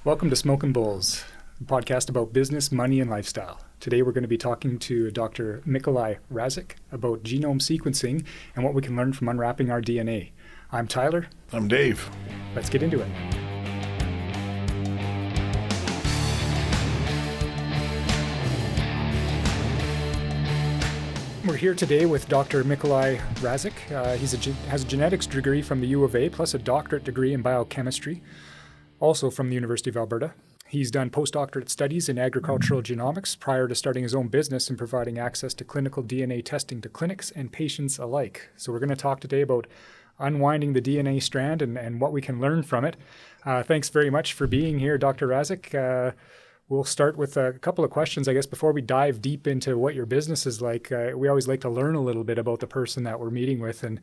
Welcome to Smokin Bulls, a podcast about business, money, and lifestyle. Today we're going to be talking to Dr. Mikolaj Raszek about genome sequencing and what we can learn from unwrapping our DNA. I'm Tyler. I'm Dave. Let's get into it. We're here today with Dr. Mikolaj Raszek. He has a genetics degree from the U of A, plus a doctorate degree in biochemistry, also from the University of Alberta. He's done postdoctorate studies in agricultural genomics prior to starting his own business and providing access to clinical DNA testing to clinics and patients alike. So we're going to talk today about unwinding the DNA strand and what we can learn from it. Thanks very much for being here, Dr. Raszek. We'll start with a couple of questions, I guess, before we dive deep into what your business is like. We always like to learn a little bit about the person that we're meeting with. And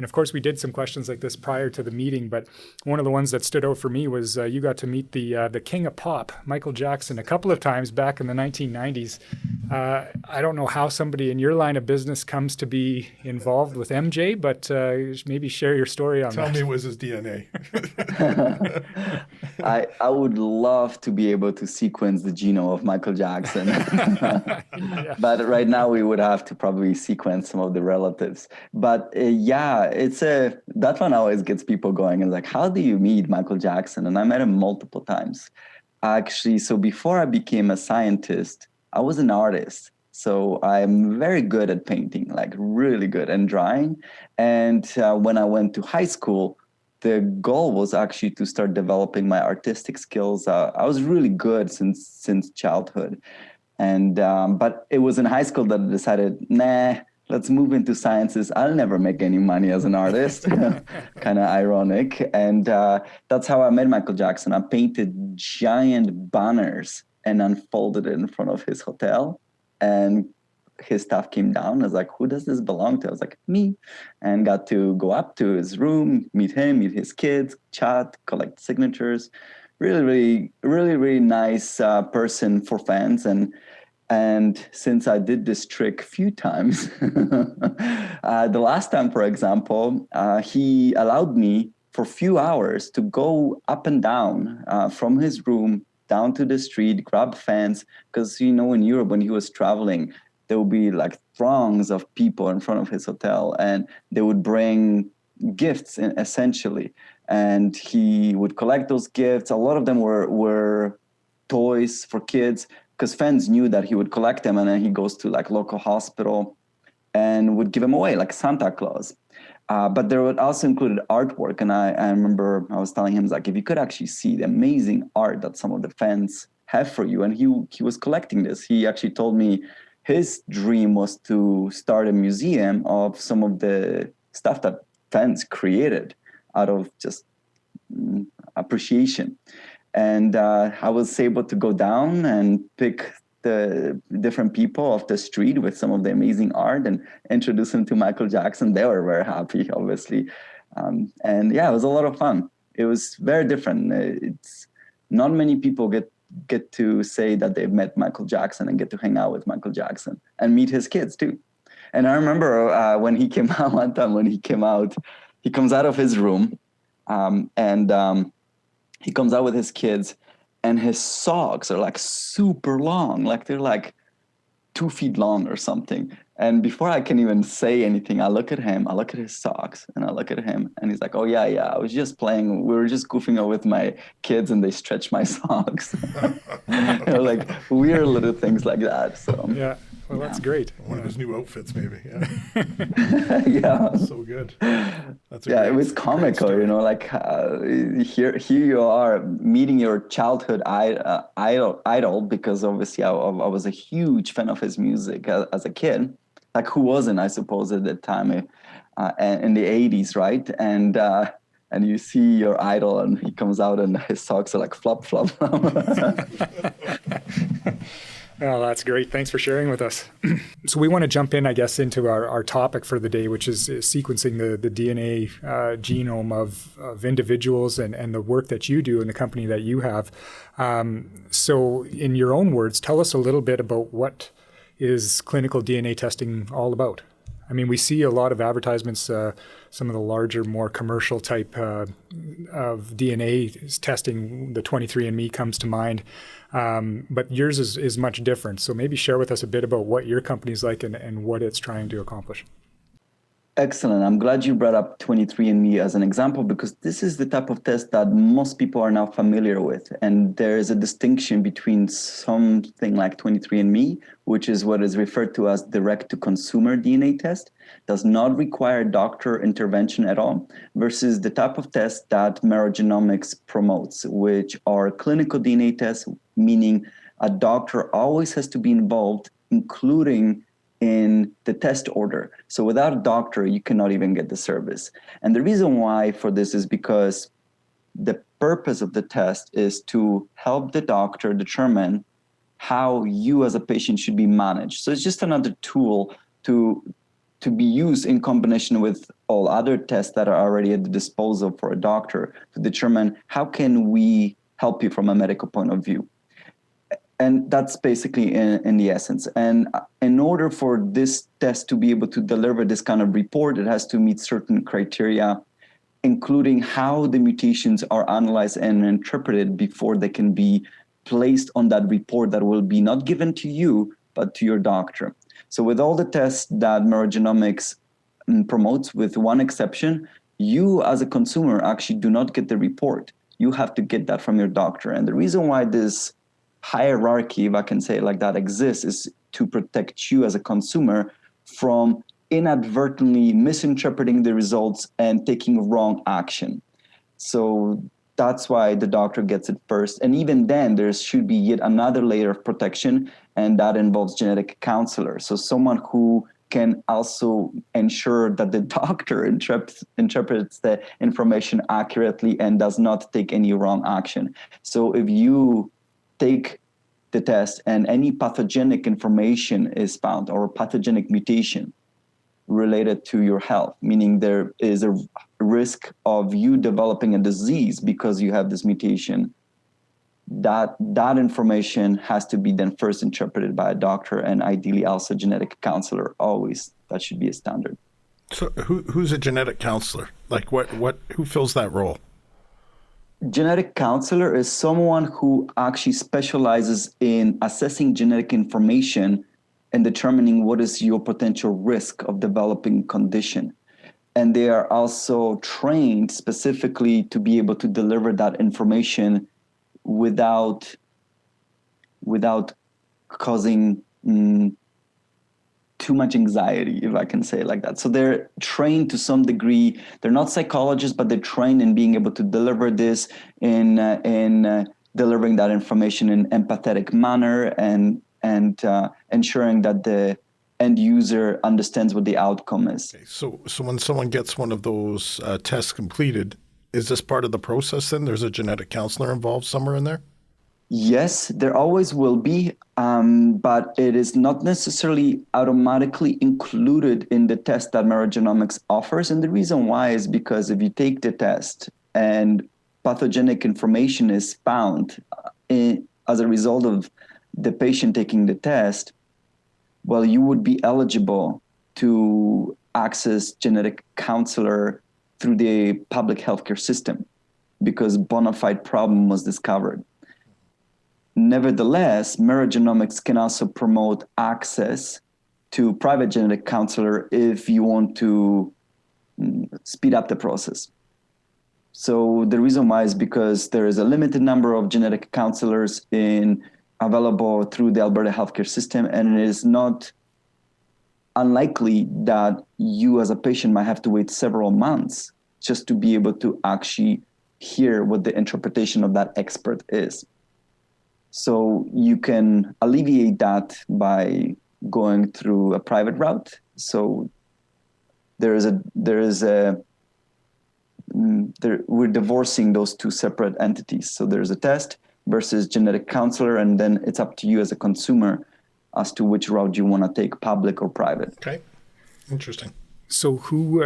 of course, we did some questions like this prior to the meeting, but one of the ones that stood out for me was you got to meet the king of pop, Michael Jackson, a couple of times back in the 1990s. I don't know how somebody in your line of business comes to be involved with MJ, but maybe share your story on that. Tell me it was his DNA. I would love to be able to sequence the genome of Michael Jackson. Yeah. But right now we would have to probably sequence some of the relatives. But that one always gets people going. And like, how do you meet Michael Jackson? And I met him multiple times. Actually, so before I became a scientist, I was an artist. So I'm very good at painting, like really good, and drawing. And when I went to high school, the goal was actually to start developing my artistic skills. I was really good since childhood. And but it was in high school that I decided, let's move into sciences. I'll never make any money as an artist. Kind of ironic. And that's how I met Michael Jackson. I painted giant banners and unfolded it in front of his hotel. And his staff came down. I was like, who does this belong to? I was like, me. And got to go up to his room, meet him, meet his kids, chat, collect signatures. Really nice person for fans. And since I did this trick a few times, the last time, for example, he allowed me for a few hours to go up and down from his room down to the street, grab fans. Because, in Europe, when he was traveling, there would be like throngs of people in front of his hotel, and they would bring gifts essentially. And he would collect those gifts. A lot of them were toys for kids, because fans knew that he would collect them, and then he goes to like local hospital and would give them away like Santa Claus. But there would also include artwork. And I remember I was telling him, like, if you could actually see the amazing art that some of the fans have for you. And he was collecting this. He actually told me his dream was to start a museum of some of the stuff that fans created out of just appreciation. And I was able to go down and pick the different people off the street with some of the amazing art and introduce them to Michael Jackson. They were very happy, obviously. And yeah, it was a lot of fun. It was very different. It's not many people get to say that they've met Michael Jackson and get to hang out with Michael Jackson and meet his kids too. And I remember when he came out, one time when he came out, he comes out of his room and he comes out with his kids, and his socks are like super long, like they're like 2 feet long or something. And before I can even say anything, I look at him, I look at his socks, and I look at him, and he's like, oh yeah, I was just playing. We were just goofing out with my kids, and they stretched my socks. Like weird little things like that. So yeah. Well, that's great. One of his new outfits, maybe. Yeah. Yeah. So good. That's it was comical, like here you are meeting your childhood idol, because obviously I was a huge fan of his music as a kid. Like who wasn't, I suppose, at that time in the 80s, right? And you see your idol, and he comes out, and his socks are like flop. Oh, that's great. Thanks for sharing with us. So we want to jump in, I guess, into our topic for the day, which is sequencing the DNA genome of individuals and the work that you do in the company that you have. So in your own words, tell us a little bit about what is clinical DNA testing all about? I mean, we see a lot of advertisements, some of the larger, more commercial type of DNA testing, the 23andMe comes to mind. But yours is much different. So maybe share with us a bit about what your company's like and what it's trying to accomplish. Excellent. I'm glad you brought up 23andMe as an example, because this is the type of test that most people are now familiar with. And there is a distinction between something like 23andMe, which is what is referred to as direct-to-consumer DNA test, does not require doctor intervention at all, versus the type of test that Genomics promotes, which are clinical DNA tests, meaning a doctor always has to be involved, including in the test order. So without a doctor, you cannot even get the service. And the reason why for this is because the purpose of the test is to help the doctor determine how you as a patient should be managed. So it's just another tool to be used in combination with all other tests that are already at the disposal for a doctor to determine how can we help you from a medical point of view. And that's basically in the essence. And in order for this test to be able to deliver this kind of report, it has to meet certain criteria, including how the mutations are analyzed and interpreted before they can be placed on that report that will be not given to you, but to your doctor. So with all the tests that Genomics promotes, with one exception, you as a consumer actually do not get the report. You have to get that from your doctor. And the reason why this hierarchy, if I can say it like that, exists is to protect you as a consumer from inadvertently misinterpreting the results and taking wrong action. So that's why the doctor gets it first. And even then, there should be yet another layer of protection, and that involves genetic counselor. So someone who can also ensure that the doctor interprets the information accurately and does not take any wrong action. So if you take the test and any pathogenic information is found, or pathogenic mutation related to your health, meaning there is a risk of you developing a disease because you have this mutation, that information has to be then first interpreted by a doctor, and ideally also genetic counselor. Always, that should be a standard. So who's a genetic counselor? Like who fills that role? Genetic counselor is someone who actually specializes in assessing genetic information and determining what is your potential risk of developing condition. And they are also trained specifically to be able to deliver that information without causing too much anxiety, if I can say it like that. So they're trained to some degree. They're not psychologists, but they're trained in being able to deliver this in delivering that information in an empathetic manner and ensuring that the end user understands what the outcome is. Okay. So when someone gets one of those tests completed, is this part of the process then? There's a genetic counselor involved somewhere in there? Yes, there always will be, but it is not necessarily automatically included in the test that Genomics offers. And the reason why is because if you take the test and pathogenic information is found as a result of the patient taking the test, well, you would be eligible to access genetic counselor through the public healthcare system because bona fide problem was discovered. Nevertheless, Genomics can also promote access to private genetic counselor if you want to speed up the process. So the reason why is because there is a limited number of genetic counselors available through the Alberta healthcare system, and it is not unlikely that you as a patient might have to wait several months just to be able to actually hear what the interpretation of that expert is. So you can alleviate that by going through a private route. So we're divorcing those two separate entities. So there's a test versus genetic counselor, and then it's up to you as a consumer as to which route you want to take, public or private. Okay, interesting. So who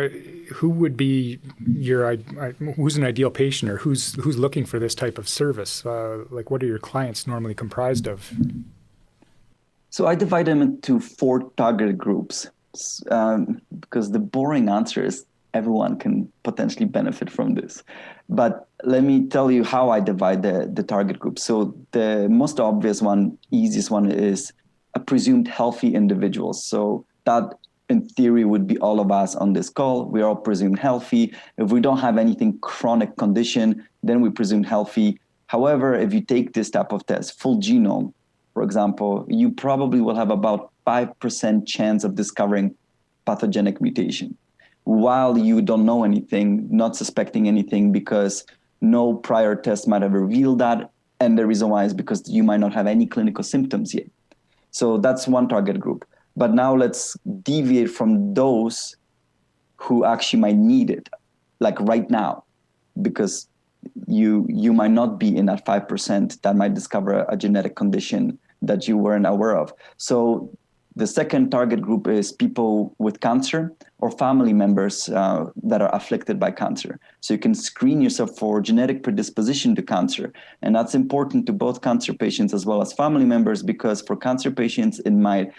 would be who's an ideal patient, or who's looking for this type of service? Like, what are your clients normally comprised of? So I divide them into 4 target groups. because the boring answer is everyone can potentially benefit from this. But let me tell you how I divide the target group. So the most obvious one, easiest one, is a presumed healthy individuals. So that in theory would be all of us on this call. We are all presumed healthy. If we don't have anything chronic condition, then we presume healthy. However, if you take this type of test, full genome, for example, you probably will have about 5% chance of discovering pathogenic mutation while you don't know anything, not suspecting anything, because no prior test might have revealed that. And the reason why is because you might not have any clinical symptoms yet. So that's one target group. But now let's deviate from those who actually might need it, like right now, because you might not be in that 5% that might discover a genetic condition that you weren't aware of. So the second target group is people with cancer or family members that are afflicted by cancer. So you can screen yourself for genetic predisposition to cancer. And that's important to both cancer patients as well as family members, because for cancer patients, it might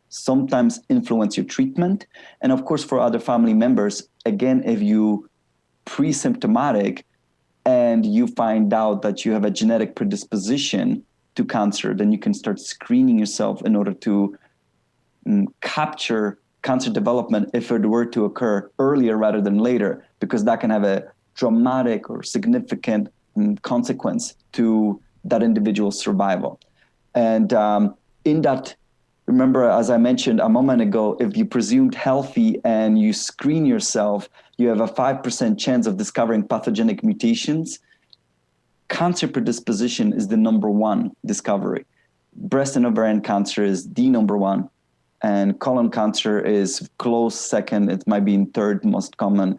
sometimes influence your treatment. And of course, for other family members, again, if you pre-symptomatic and you find out that you have a genetic predisposition to cancer, then you can start screening yourself in order to capture cancer development if it were to occur earlier rather than later, because that can have a dramatic or significant consequence to that individual's survival. And in that, remember, as I mentioned a moment ago, if you presumed healthy and you screen yourself, you have a 5% chance of discovering pathogenic mutations. Cancer predisposition is the number one discovery. Breast and ovarian cancer is the number one. And colon cancer is close second. It might be in third most common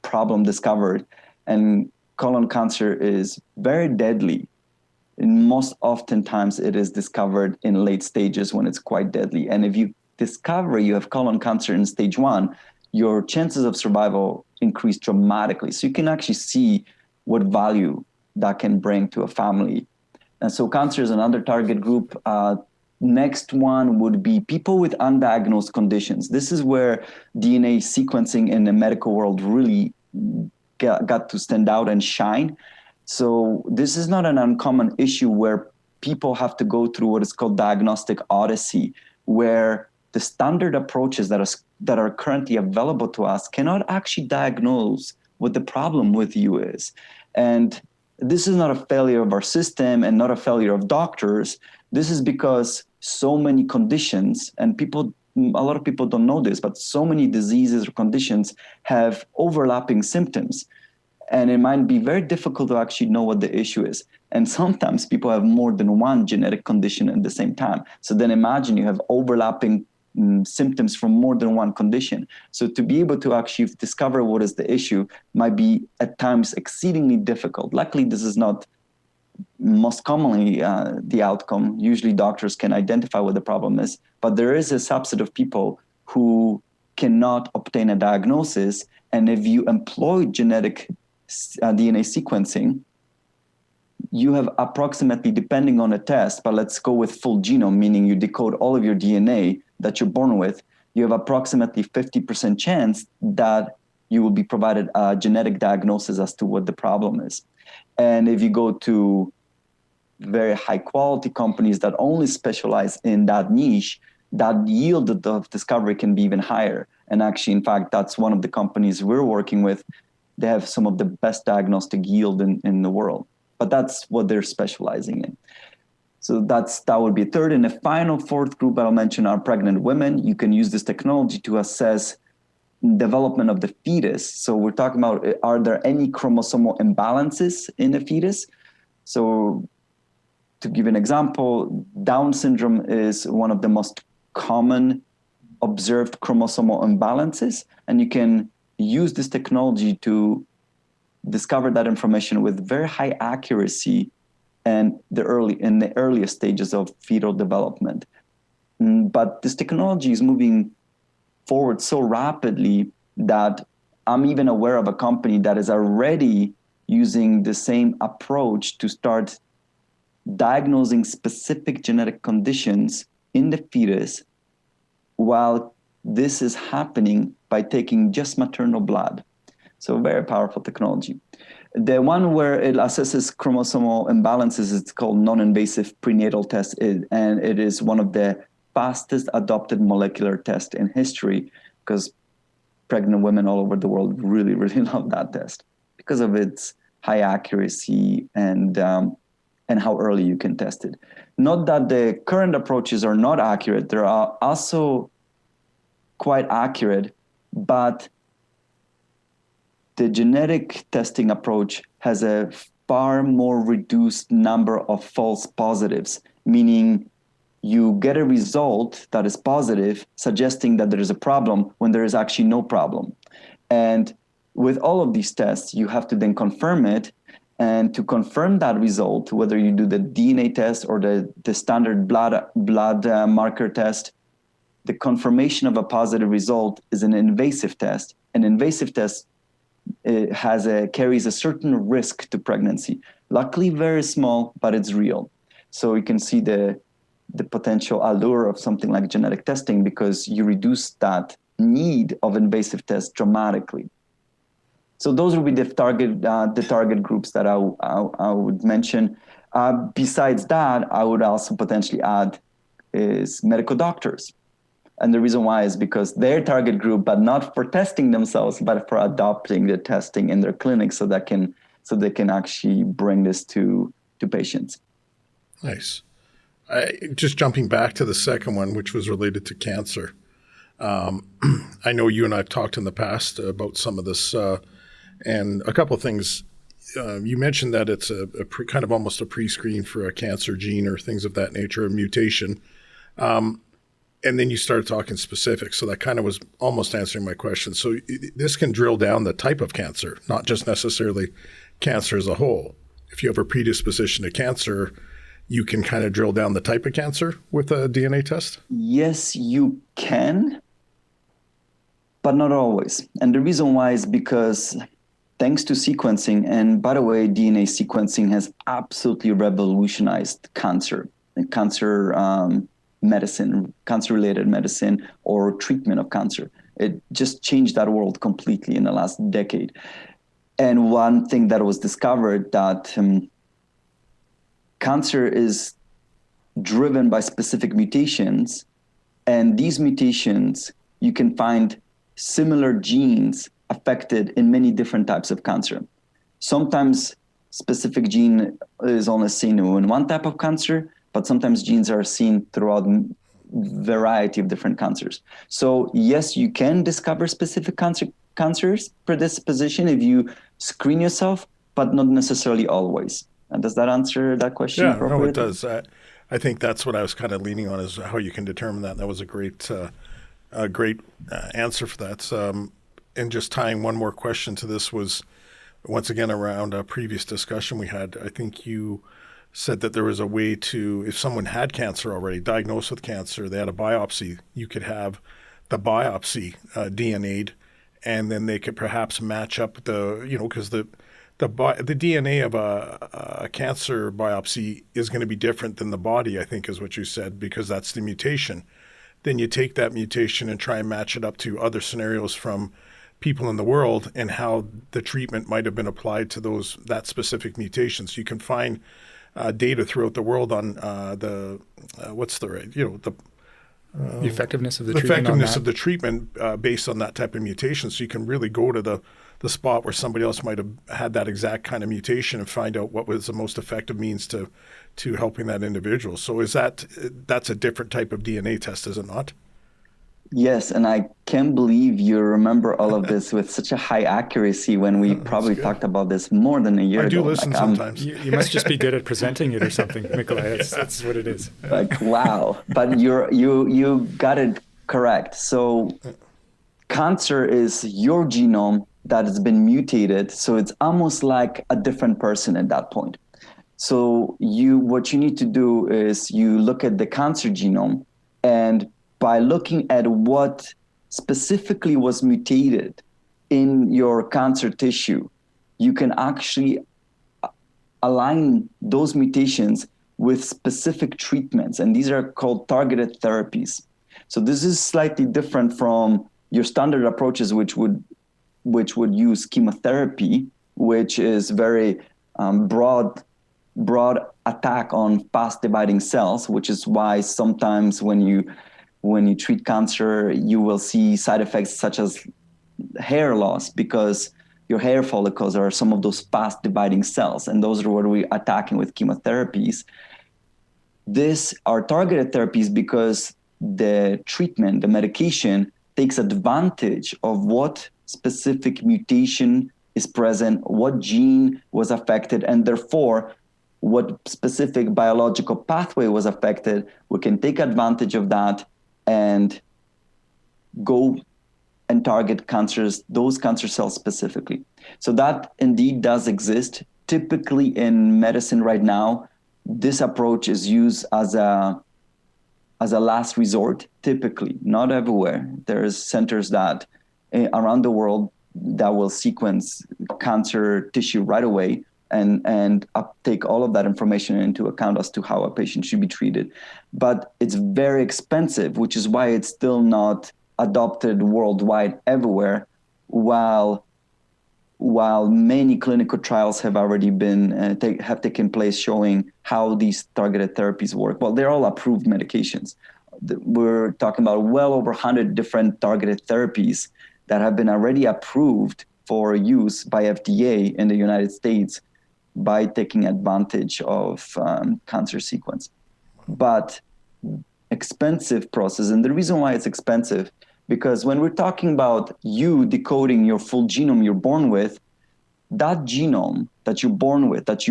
problem discovered. And colon cancer is very deadly. And most oftentimes it is discovered in late stages when it's quite deadly. And if you discover you have colon cancer in stage 1, your chances of survival increase dramatically. So you can actually see what value that can bring to a family. And so cancer is another target group. Next one would be people with undiagnosed conditions. This is where DNA sequencing in the medical world really got to stand out and shine. So this is not an uncommon issue where people have to go through what is called Diagnostic Odyssey, where the standard approaches that are currently available to us cannot actually diagnose what the problem with you is. And this is not a failure of our system and not a failure of doctors. This is because so many conditions, and a lot of people don't know this, but so many diseases or conditions have overlapping symptoms. And it might be very difficult to actually know what the issue is. And sometimes people have more than one genetic condition at the same time. So then imagine you have overlapping symptoms from more than one condition. So to be able to actually discover what is the issue might be at times exceedingly difficult. Luckily, this is not most commonly the outcome. Usually doctors can identify what the problem is, but there is a subset of people who cannot obtain a diagnosis. And if you employ genetic DNA sequencing, you have approximately, depending on the test, but let's go with full genome, meaning you decode all of your DNA that you're born with, you have approximately 50% chance that you will be provided a genetic diagnosis as to what the problem is. And if you go to very high quality companies that only specialize in that niche, that yield of discovery can be even higher. And actually, in fact, that's one of the companies we're working with. They have some of the best diagnostic yield in the world, but that's what they're specializing in. So that would be third. And the final fourth group I'll mention are pregnant women. You can use this technology to assess development of the fetus. So we're talking about, are there any chromosomal imbalances in the fetus? So to give an example, Down syndrome is one of the most common observed chromosomal imbalances. And you can use this technology to discover that information with very high accuracy and in the earliest stages of fetal development. But this technology is moving forward so rapidly that I'm even aware of a company that is already using the same approach to start diagnosing specific genetic conditions in the fetus while this is happening by taking just maternal blood. So very powerful technology. The one where it assesses chromosomal imbalances, it's called non-invasive prenatal test, and it is one of the fastest adopted molecular tests in history, because pregnant women all over the world really, really love that test because of its high accuracy and how early you can test it. Not that the current approaches are not accurate. They are also quite accurate, but the genetic testing approach has a far more reduced number of false positives, meaning you get a result that is positive, suggesting that there is a problem when there is actually no problem. And with all of these tests, you have to then confirm it. And to confirm that result, whether you do the DNA test or the standard blood marker test, the confirmation of a positive result is an invasive test. An invasive test carries a certain risk to pregnancy. Luckily, very small, but it's real. So you can see the potential allure of something like genetic testing, because you reduce that need of invasive tests dramatically. So those would be the target groups that I would mention. Besides that, I would also potentially add is medical doctors. And the reason why is because their target group, but not for testing themselves, but for adopting the testing in their clinics, so they can actually bring this to patients. Nice. Just jumping back to the second one, which was related to cancer. I know you and I have talked in the past about some of this, and a couple of things. You mentioned that it's a kind of almost a pre-screen for a cancer gene or things of that nature, a mutation. And then you started talking specifics. So that kind of was almost answering my question. So this can drill down the type of cancer, not just necessarily cancer as a whole. If you have a predisposition to cancer, you can kind of drill down the type of cancer with a DNA test? Yes, you can, but not always. And the reason why is because thanks to sequencing, and by the way, DNA sequencing has absolutely revolutionized cancer and cancer medicine, cancer-related medicine, or treatment of cancer. It just changed that world completely in the last decade. And one thing that was discovered that cancer is driven by specific mutations, and these mutations, you can find similar genes affected in many different types of cancer. Sometimes specific gene is only seen in one type of cancer, but sometimes genes are seen throughout a variety of different cancers. So yes, you can discover specific cancers predisposition if you screen yourself, but not necessarily always. And does that answer that question appropriately? No, it does. I think that's what I was kind of leaning on, is how you can determine that. That was a great answer for that. And just tying one more question to this was, once again, around a previous discussion we had. I think you said that there was a way to, if someone had cancer already, diagnosed with cancer, they had a biopsy, you could have the biopsy DNA'd, and then they could perhaps match up because the DNA of a cancer biopsy is going to be different than the body, I think is what you said, because that's the mutation. Then you take that mutation and try and match it up to other scenarios from people in the world and how the treatment might have been applied to that specific mutation. So you can find data throughout the world on the effectiveness of the treatment. The effectiveness of the treatment based on that type of mutation. So you can really go to the spot where somebody else might have had that exact kind of mutation and find out what was the most effective means to helping that individual. So that's a different type of DNA test, is it not? Yes, and I can't believe you remember all of this with such a high accuracy when we probably talked about this more than a year ago. I do listen sometimes. You must just be good at presenting it or something, Mikolaj. That's what it is. Like, wow. But you got it correct. So cancer is your genome that has been mutated. So it's almost like a different person at that point. So what you need to do is you look at the cancer genome, and by looking at what specifically was mutated in your cancer tissue, you can actually align those mutations with specific treatments. And these are called targeted therapies. So this is slightly different from your standard approaches, which would use chemotherapy, which is very broad attack on fast dividing cells, which is why sometimes when you treat cancer, you will see side effects such as hair loss, because your hair follicles are some of those fast dividing cells, and those are what we're attacking with chemotherapies. These are targeted therapies because the treatment, the medication, takes advantage of what specific mutation is present, what gene was affected, and therefore what specific biological pathway was affected. We can take advantage of that and go and target those cancer cells specifically. So that indeed does exist. Typically in medicine right now, this approach is used as a last resort, typically, not everywhere. There's centers that around the world that will sequence cancer tissue right away and take all of that information into account as to how a patient should be treated. But it's very expensive, which is why it's still not adopted worldwide everywhere, while many clinical trials have already been have taken place showing how these targeted therapies work. Well, they're all approved medications. We're talking about well over 100 different targeted therapies that have been already approved for use by FDA in the United States by taking advantage of cancer sequence. But expensive process, and the reason why it's expensive, because when we're talking about you decoding your full genome you're born with, that genome that you're born with, that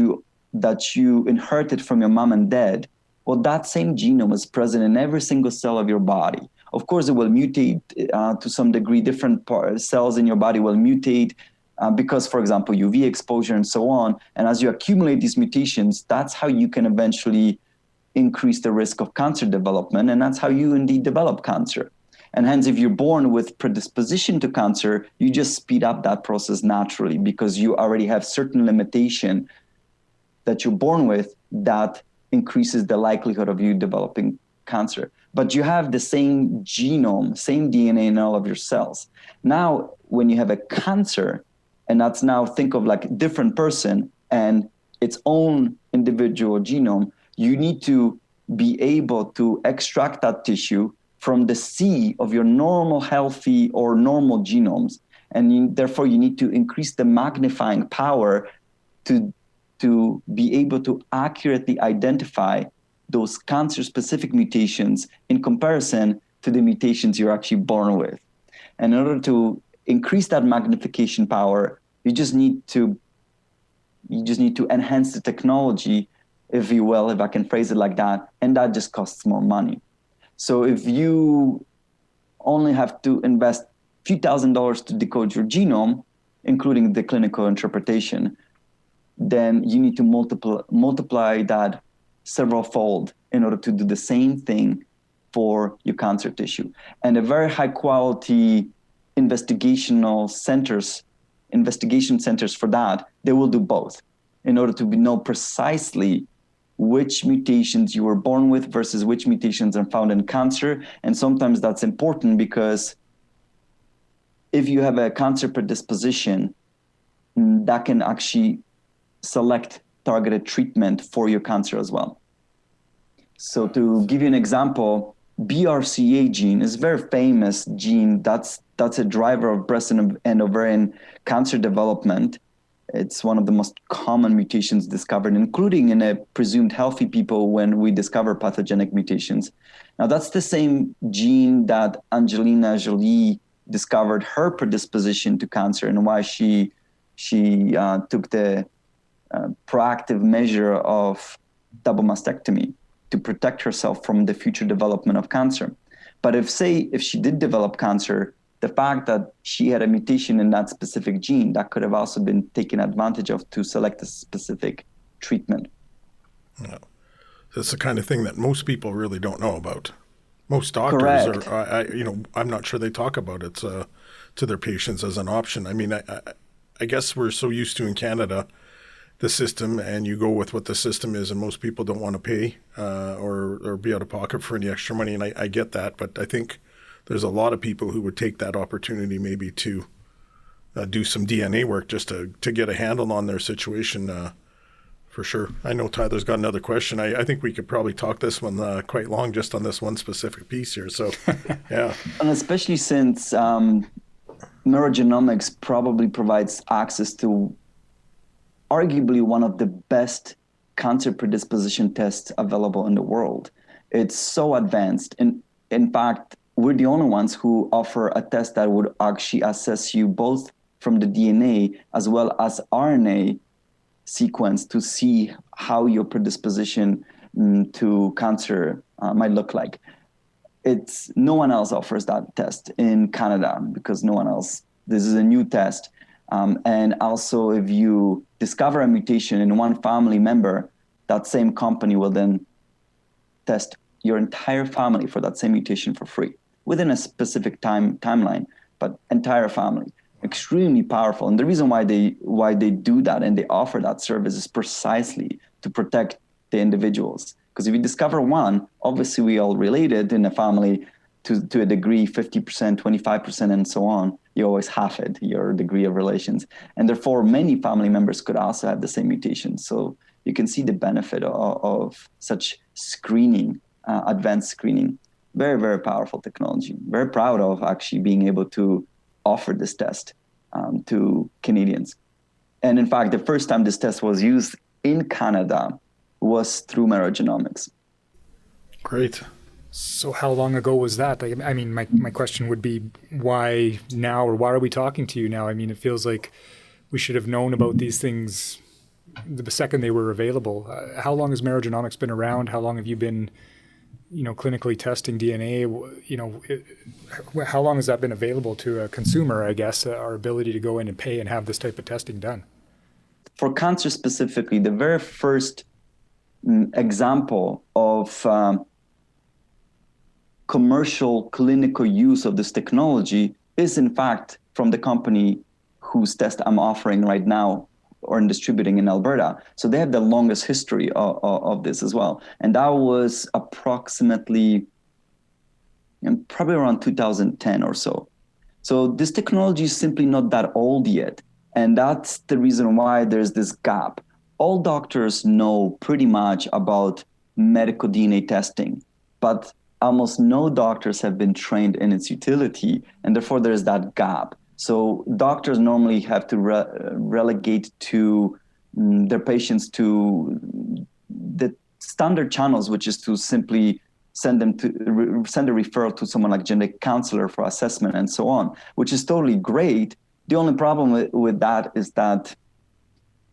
you inherited from your mom and dad, well, that same genome is present in every single cell of your body. Of course, it will mutate to some degree. Different cells in your body will mutate because, for example, UV exposure and so on. And as you accumulate these mutations, that's how you can eventually increase the risk of cancer development. And that's how you indeed develop cancer. And hence, if you're born with predisposition to cancer, you just speed up that process naturally because you already have certain limitation that you're born with that increases the likelihood of you developing cancer. But you have the same genome, same DNA in all of your cells. Now, when you have a cancer, and that's now think of like a different person and its own individual genome, you need to be able to extract that tissue from the sea of your normal, healthy, or normal genomes. And therefore, you need to increase the magnifying power to be able to accurately identify those cancer-specific mutations in comparison to the mutations you're actually born with. And in order to increase that magnification power, you just need to enhance the technology, if you will, if I can phrase it like that, and that just costs more money. So if you only have to invest a few $1,000s to decode your genome, including the clinical interpretation, then you need to multiply that several fold in order to do the same thing for your cancer tissue. And a very high quality investigation centers for that, they will do both in order to know precisely which mutations you were born with versus which mutations are found in cancer. And sometimes that's important because if you have a cancer predisposition, that can actually select targeted treatment for your cancer as well. So to give you an example, BRCA gene is a very famous gene. That's a driver of breast and ovarian cancer development. It's one of the most common mutations discovered, including in a presumed healthy people when we discover pathogenic mutations. Now, that's the same gene that Angelina Jolie discovered her predisposition to cancer and why she took the proactive measure of double mastectomy to protect herself from the future development of cancer. But if she did develop cancer, the fact that she had a mutation in that specific gene, that could have also been taken advantage of to select a specific treatment. Yeah. That's the kind of thing that most people really don't know about. Most doctors Correct. I'm not sure they talk about it to their patients as an option. I mean, I guess we're so used to in Canada the system and you go with what the system is, and most people don't want to pay or be out of pocket for any extra money. And I get that, but I think there's a lot of people who would take that opportunity maybe to do some DNA work just to get a handle on their situation for sure. I know Tyler's got another question. I think we could probably talk this one quite long just on this one specific piece here. So, yeah. And especially since neurogenomics probably provides access to arguably one of the best cancer predisposition tests available in the world. It's so advanced. And in fact, we're the only ones who offer a test that would actually assess you both from the DNA as well as RNA sequence to see how your predisposition to cancer might look like. No one else offers that test in Canada because no one else, this is a new test. And also if you discover a mutation in one family member, that same company will then test your entire family for that same mutation for free within a specific timeline, but entire family. Extremely powerful. And the reason why they do that and they offer that service is precisely to protect the individuals. Because if you discover one, obviously we all related in a family to a degree, 50%, 25%, and so on. You always have it, your degree of relations. And therefore, many family members could also have the same mutation. So you can see the benefit of such screening, advanced screening. Very, very powerful technology. Very proud of actually being able to offer this test to Canadians. And in fact, the first time this test was used in Canada was through Neurogenomics. Great. So how long ago was that? I mean, my question would be, why now, or why are we talking to you now? I mean, it feels like we should have known about these things the second they were available. How long has Neurogenomics been around? How long have you been, clinically testing DNA? How long has that been available to a consumer, I guess, our ability to go in and pay and have this type of testing done? For cancer specifically, the very first example of commercial clinical use of this technology is in fact from the company whose test I'm offering right now or distributing in Alberta. So they have the longest history of this as well. And that was approximately probably around 2010 or so. So this technology is simply not that old yet. And that's the reason why there's this gap. All doctors know pretty much about medical DNA testing, but almost no doctors have been trained in its utility, and therefore there's that gap. So doctors normally have to relegate to their patients to the standard channels, which is to simply send a referral to someone like genetic counselor for assessment and so on, which is totally great. The only problem with that is that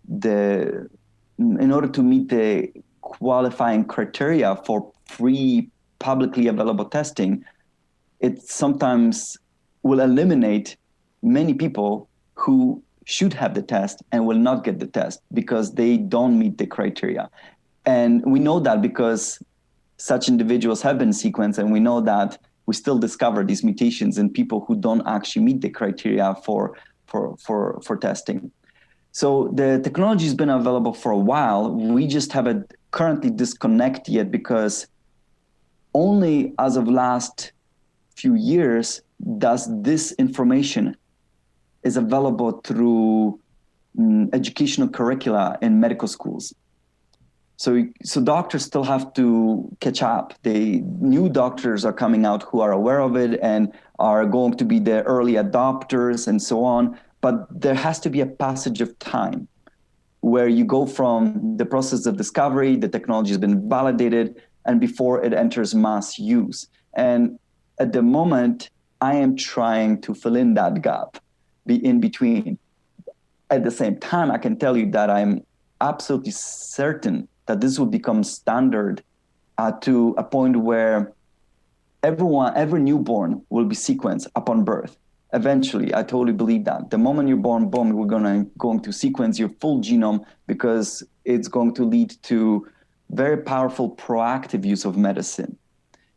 in order to meet the qualifying criteria for free publicly available testing, it sometimes will eliminate many people who should have the test and will not get the test because they don't meet the criteria. And we know that because such individuals have been sequenced, and we know that we still discover these mutations in people who don't actually meet the criteria for testing. So the technology has been available for a while. We just haven't currently disconnected yet because only as of last few years does this information is available through educational curricula in medical schools. So doctors still have to catch up. New doctors are coming out who are aware of it and are going to be the early adopters and so on. But there has to be a passage of time where you go from the process of discovery, the technology has been validated, and before it enters mass use. And at the moment, I am trying to fill in that gap, be in between. At the same time, I can tell you that I'm absolutely certain that this will become standard to a point where every newborn will be sequenced upon birth. Eventually, I totally believe that. The moment you're born, boom, we're going to sequence your full genome because it's going to lead to very powerful proactive use of medicine.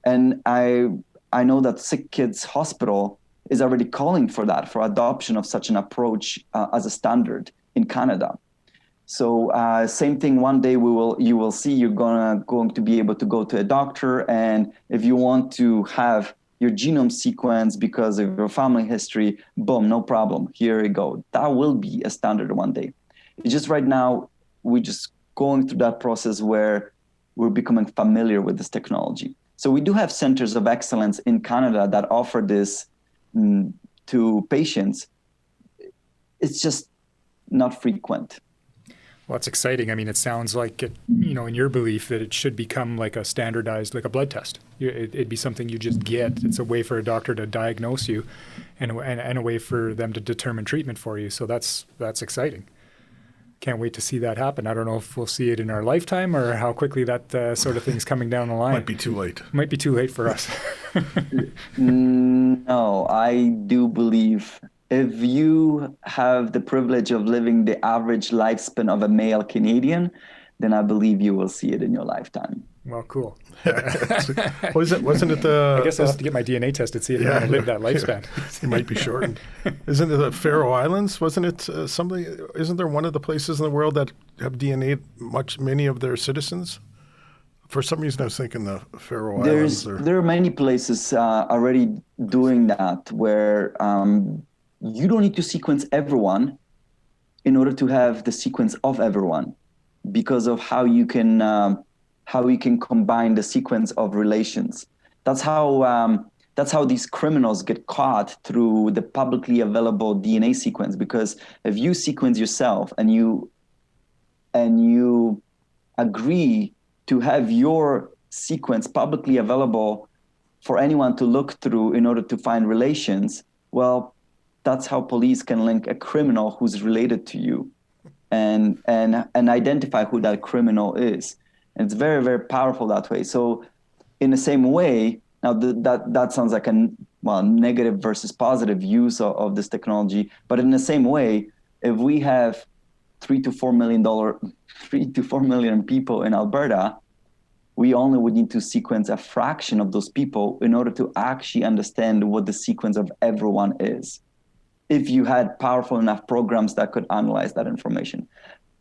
And I know that Sick Kids Hospital is already calling for that, for adoption of such an approach as a standard in Canada. So same thing. One day you will see you're going to be able to go to a doctor, and if you want to have your genome sequence because of your family history, boom, no problem. Here you go. That will be a standard one day. It's just right now we're just going through that process where we're becoming familiar with this technology. So we do have centers of excellence in Canada that offer this to patients. It's just not frequent. Well, it's exciting. I mean, it sounds like, in your belief that it should become like a standardized, like a blood test. It'd be something you just get. It's a way for a doctor to diagnose you and a way for them to determine treatment for you. So that's exciting. Can't wait to see that happen. I don't know if we'll see it in our lifetime or how quickly that sort of thing's coming down the line. Might be too late. Might be too late for us. No, I do believe if you have the privilege of living the average lifespan of a male Canadian, then I believe you will see it in your lifetime. Well, cool. Wasn't it the... I guess I'll have to get my DNA tested, see if I can live that lifespan. It might be shortened. Isn't it the Faroe Islands? Wasn't it something? Isn't there one of the places in the world that have DNA many of their citizens? For some reason, I was thinking the Faroe Islands. There are many places already doing that where you don't need to sequence everyone in order to have the sequence of everyone, because of how you can combine the sequence of relations. That's how these criminals get caught, through the publicly available DNA sequence. Because if you sequence yourself and you agree to have your sequence publicly available for anyone to look through in order to find relations, well, that's how police can link a criminal who's related to you and identify who that criminal is. And it's very, very powerful that way. So in the same way, now that sounds like a negative versus positive use of this technology, but in the same way, if we have 3 to 4 million people in Alberta, we only would need to sequence a fraction of those people in order to actually understand what the sequence of everyone is, if you had powerful enough programs that could analyze that information.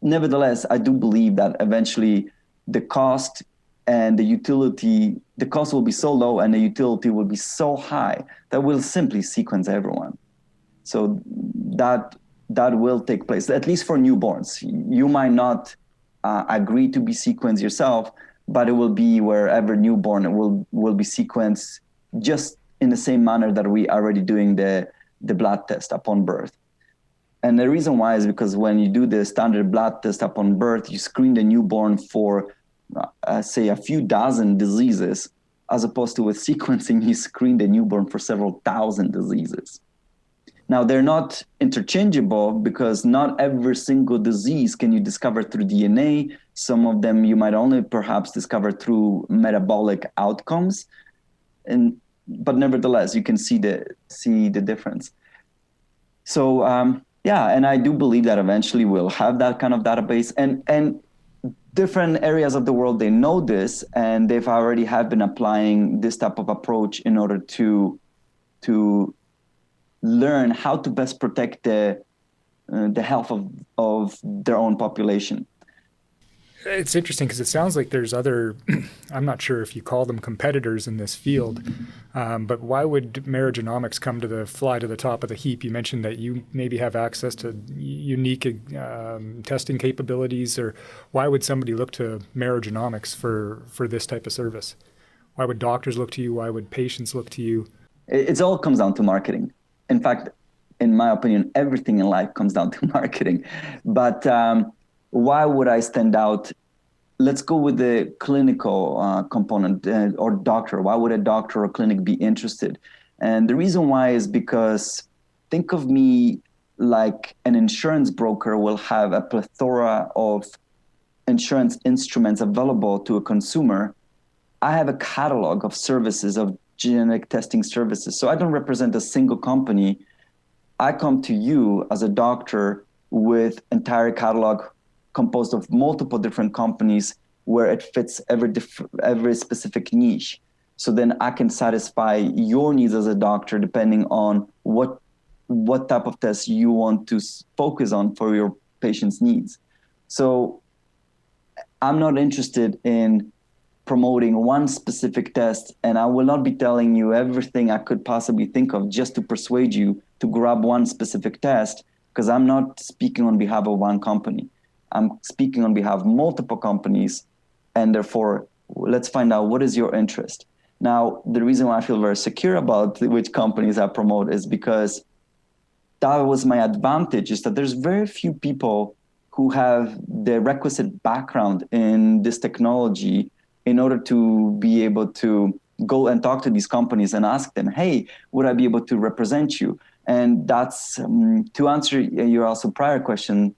Nevertheless, I do believe that eventually the cost and the utility, the cost will be so low and the utility will be so high that we'll simply sequence everyone. So that will take place, at least for newborns. You might not agree to be sequenced yourself, but it will be wherever newborn will be sequenced just in the same manner that we are already doing the blood test upon birth. And the reason why is because when you do the standard blood test upon birth, you screen the newborn for, say, a few dozen diseases, as opposed to with sequencing, you screen the newborn for several thousand diseases. Now, they're not interchangeable because not every single disease can you discover through DNA. Some of them you might only perhaps discover through metabolic outcomes. But nevertheless, you can see the difference. So, and I do believe that eventually we'll have that kind of database. And different areas of the world, they know this, and they've already have been applying this type of approach in order to learn how to best protect the health of their own population. It's interesting because it sounds like there's other, I'm not sure if you call them competitors in this field, but why would Meragenomics fly to the top of the heap? You mentioned that you maybe have access to unique testing capabilities, or why would somebody look to Meragenomics for this type of service? Why would doctors look to you? Why would patients look to you? It all comes down to marketing. In fact, in my opinion, everything in life comes down to marketing. But why would I stand out? Let's go with the clinical component or doctor. Why would a doctor or clinic be interested? And the reason why is because think of me like an insurance broker will have a plethora of insurance instruments available to a consumer. I have a catalog of services, of genetic testing services. So I don't represent a single company. I come to you as a doctor with entire catalog composed of multiple different companies where it fits every specific niche. So then I can satisfy your needs as a doctor depending on what type of test you want to focus on for your patient's needs. So I'm not interested in promoting one specific test, and I will not be telling you everything I could possibly think of just to persuade you to grab one specific test, because I'm not speaking on behalf of one company. I'm speaking on behalf of multiple companies, and therefore, let's find out what is your interest. Now, the reason why I feel very secure about which companies I promote is because that was my advantage, is that there's very few people who have the requisite background in this technology in order to be able to go and talk to these companies and ask them, hey, would I be able to represent you? And that's, to answer your also prior question,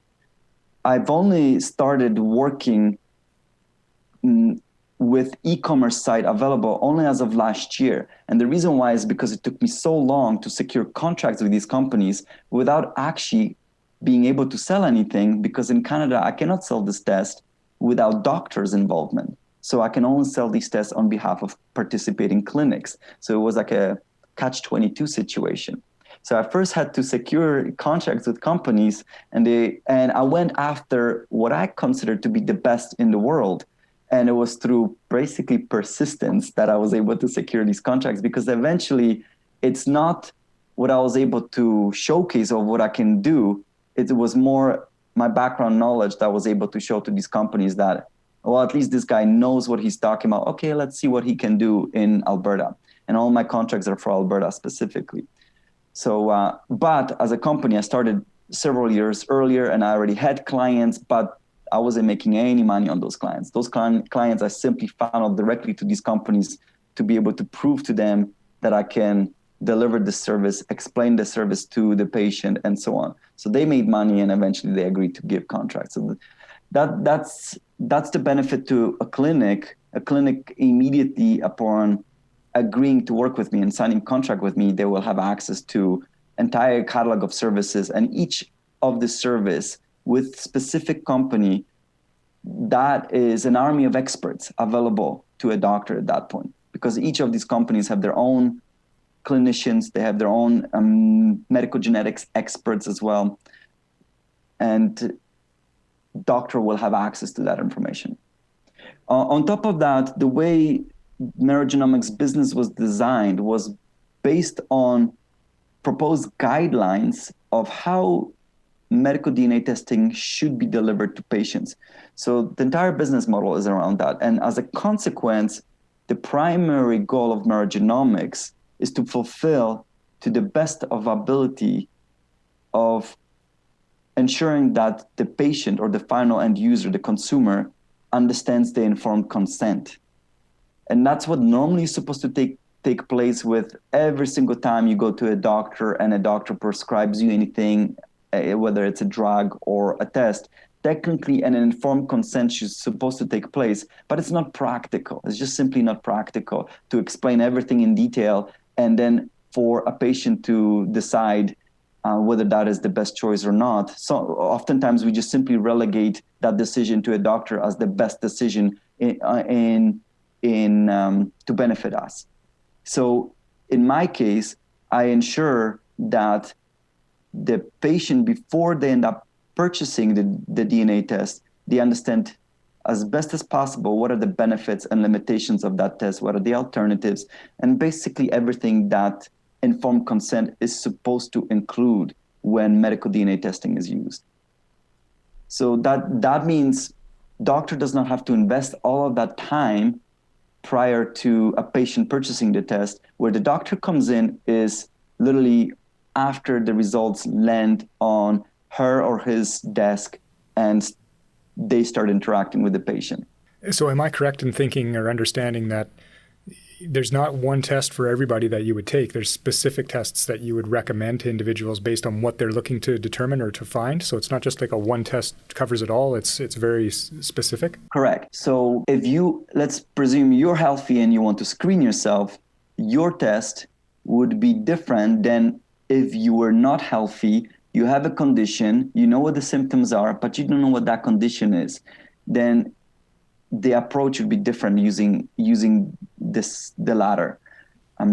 I've only started working with e-commerce site available only as of last year. And the reason why is because it took me so long to secure contracts with these companies without actually being able to sell anything, because in Canada, I cannot sell this test without doctors' involvement. So I can only sell these tests on behalf of participating clinics. So it was like a catch-22 situation. So I first had to secure contracts with companies, and I went after what I considered to be the best in the world. And it was through basically persistence that I was able to secure these contracts, because eventually it's not what I was able to showcase or what I can do. It was more my background knowledge that I was able to show to these companies that, well, at least this guy knows what he's talking about. Okay, let's see what he can do in Alberta. And all my contracts are for Alberta specifically. So, but as a company, I started several years earlier and I already had clients, but I wasn't making any money on those clients. Those clients I simply funneled directly to these companies to be able to prove to them that I can deliver the service, explain the service to the patient, and so on. So they made money, and eventually they agreed to give contracts. So that's the benefit to a clinic. A clinic immediately upon agreeing to work with me and signing contract with me, they will have access to entire catalog of services, and each of the service with specific company, that is an army of experts available to a doctor at that point, because each of these companies have their own clinicians, they have their own medical genetics experts as well, and doctor will have access to that information. On top of that, the way Merogenomics business was designed was based on proposed guidelines of how medical DNA testing should be delivered to patients. So the entire business model is around that. And as a consequence, the primary goal of Merogenomics is to fulfill to the best of ability of ensuring that the patient or the final end user, the consumer, understands the informed consent. And that's what normally is supposed to take place with every single time you go to a doctor and a doctor prescribes you anything, whether it's a drug or a test. Technically, an informed consent is supposed to take place, but it's not practical. It's just simply not practical to explain everything in detail and then for a patient to decide whether that is the best choice or not. So oftentimes we just simply relegate that decision to a doctor as the best decision to benefit us. So in my case, I ensure that the patient, before they end up purchasing the DNA test, they understand as best as possible what are the benefits and limitations of that test, what are the alternatives, and basically everything that informed consent is supposed to include when medical DNA testing is used. So that means doctor does not have to invest all of that time prior to a patient purchasing the test. Where the doctor comes in is literally after the results land on her or his desk and they start interacting with the patient. So am I correct in thinking or understanding that there's not one test for everybody that you would take? There's specific tests that you would recommend to individuals based on what they're looking to determine or to find? So it's not just like a one test covers it all, it's very specific? Correct. So if let's presume you're healthy and you want to screen yourself, your test would be different than if you were not healthy, you have a condition, you know what the symptoms are, but you don't know what that condition is. Then the approach would be different using the latter.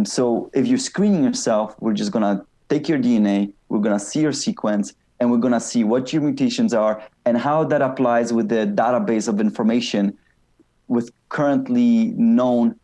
So if you're screening yourself, we're just going to take your DNA, we're going to see your sequence, and we're going to see what your mutations are and how that applies with the database of information with currently known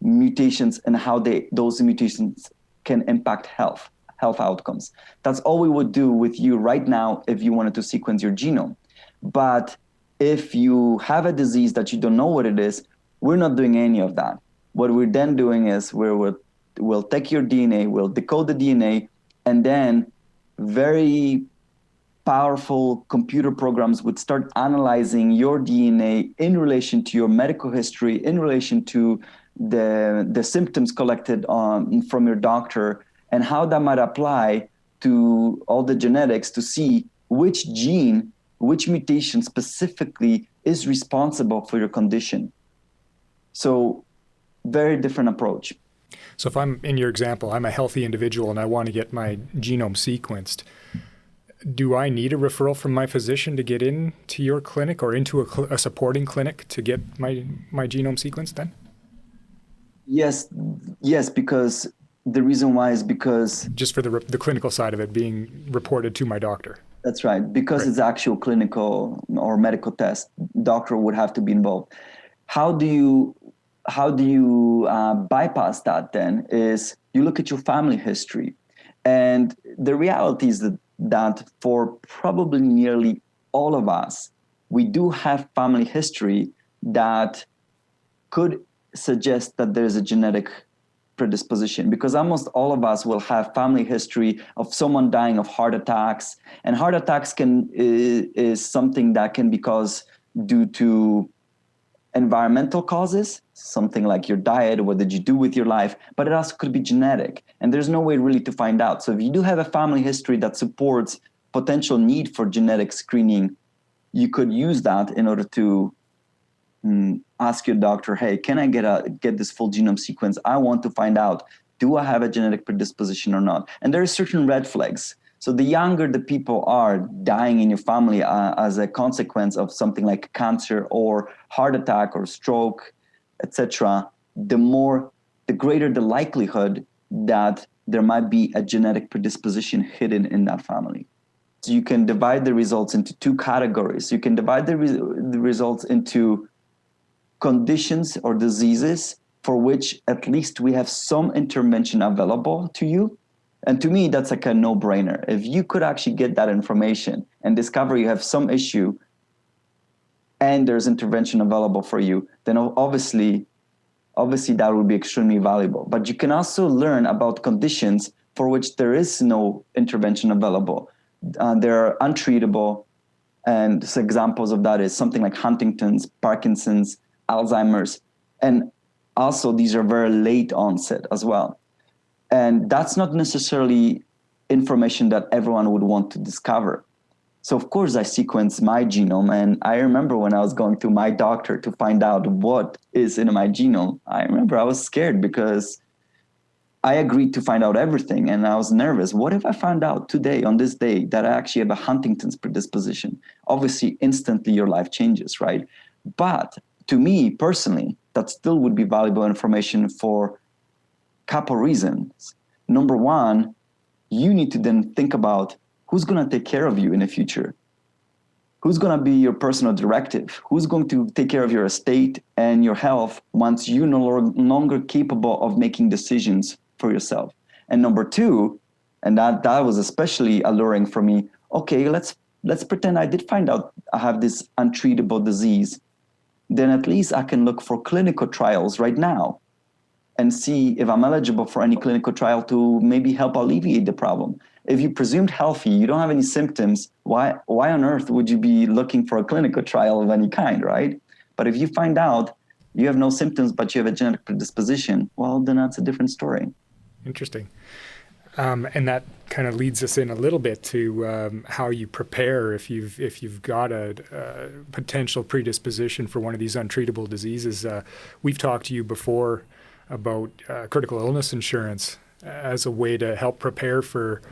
mutations and how those mutations can impact health outcomes. That's all we would do with you right now if you wanted to sequence your genome. But if you have a disease that you don't know what it is, we're not doing any of that. What we're then doing is we'll take your DNA, we'll decode the DNA, and then very powerful computer programs would start analyzing your DNA in relation to your medical history, in relation to the symptoms collected from your doctor, and how that might apply to all the genetics to see which gene, which mutation specifically is responsible for your condition. So very different approach. So if I'm, in your example, I'm a healthy individual and I want to get my genome sequenced, do I need a referral from my physician to get into your clinic or into a supporting clinic to get my genome sequenced then? Yes, because the reason why is because... Just for the clinical side of it being reported to my doctor. That's right. Because It's actual clinical or medical test, doctor would have to be involved. How do you bypass that then is you look at your family history. And the reality is that for probably nearly all of us, we do have family history that could suggest that there's a genetic predisposition, because almost all of us will have family history of someone dying of heart attacks, and heart attacks is something that can be caused due to environmental causes, something like your diet, what did you do with your life, but it also could be genetic, and there's no way really to find out. So if you do have a family history that supports potential need for genetic screening, you could use that in order to ask your doctor, hey, can I get this full genome sequence? I want to find out, do I have a genetic predisposition or not? And there are certain red flags. So the younger the people are dying in your family as a consequence of something like cancer or heart attack or stroke, etc., the greater the likelihood that there might be a genetic predisposition hidden in that family. So you can divide the results into two categories. You can divide the results into conditions or diseases for which at least we have some intervention available to you. And to me, that's like a no-brainer. If you could actually get that information and discover you have some issue and there's intervention available for you, then obviously that would be extremely valuable. But you can also learn about conditions for which there is no intervention available. They're untreatable. And some examples of that is something like Huntington's, Parkinson's, Alzheimer's. And also these are very late onset as well. And that's not necessarily information that everyone would want to discover. So of course I sequenced my genome, and I remember when I was going to my doctor to find out what is in my genome, I remember I was scared because I agreed to find out everything and I was nervous. What if I found out today, on this day, that I actually have a Huntington's predisposition? Obviously, instantly your life changes, right? But to me personally, that still would be valuable information for a couple reasons. Number one, you need to then think about who's going to take care of you in the future? Who's going to be your personal directive? Who's going to take care of your estate and your health once you're no longer capable of making decisions for yourself? And number two, and that was especially alluring for me, okay, let's pretend I did find out I have this untreatable disease. Then at least I can look for clinical trials right now and see if I'm eligible for any clinical trial to maybe help alleviate the problem. If you presumed healthy, you don't have any symptoms, why on earth would you be looking for a clinical trial of any kind, right? But if you find out you have no symptoms, but you have a genetic predisposition, well, then that's a different story. Interesting. And that kind of leads us in a little bit to how you prepare if you've got a potential predisposition for one of these untreatable diseases. We've talked to you before about critical illness insurance as a way to help prepare for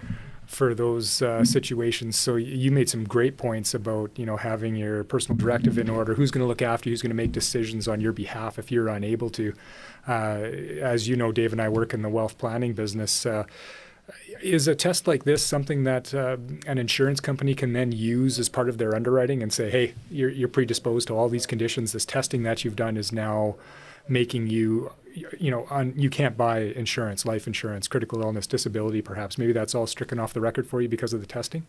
those situations. So you made some great points about, having your personal directive in order, who's going to look after you, who's going to make decisions on your behalf if you're unable to. As you know, Dave and I work in the wealth planning business. Is a test like this something that an insurance company can then use as part of their underwriting and say, hey, you're predisposed to all these conditions. This testing that you've done is now making you, you can't buy insurance, life insurance, critical illness, disability, perhaps. Maybe that's all stricken off the record for you because of the testing?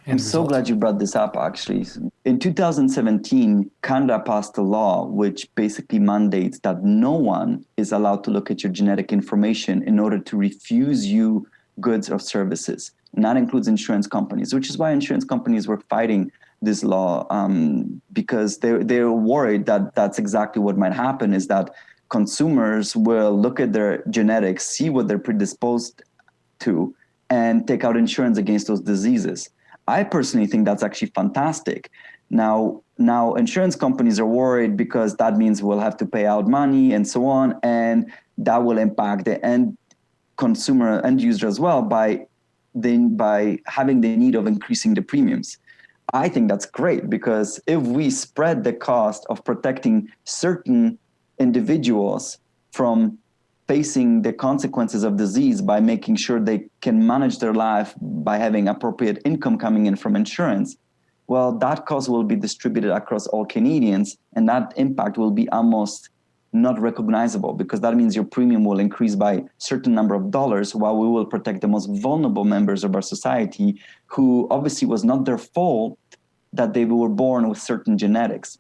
I'm so glad you brought this up, actually. In 2017, Canada passed a law which basically mandates that no one is allowed to look at your genetic information in order to refuse you goods or services. And that includes insurance companies, which is why insurance companies were fighting this law, because they're worried that that's exactly what might happen, is that consumers will look at their genetics, see what they're predisposed to, and take out insurance against those diseases. I personally think that's actually fantastic. Now insurance companies are worried because that means we'll have to pay out money and so on, and that will impact the end consumer, end user as well by having the need of increasing the premiums. I think that's great, because if we spread the cost of protecting certain individuals from facing the consequences of disease by making sure they can manage their life by having appropriate income coming in from insurance, well, that cost will be distributed across all Canadians, and that impact will be almost not recognizable, because that means your premium will increase by a certain number of dollars, while we will protect the most vulnerable members of our society, who obviously was not their fault that they were born with certain genetics.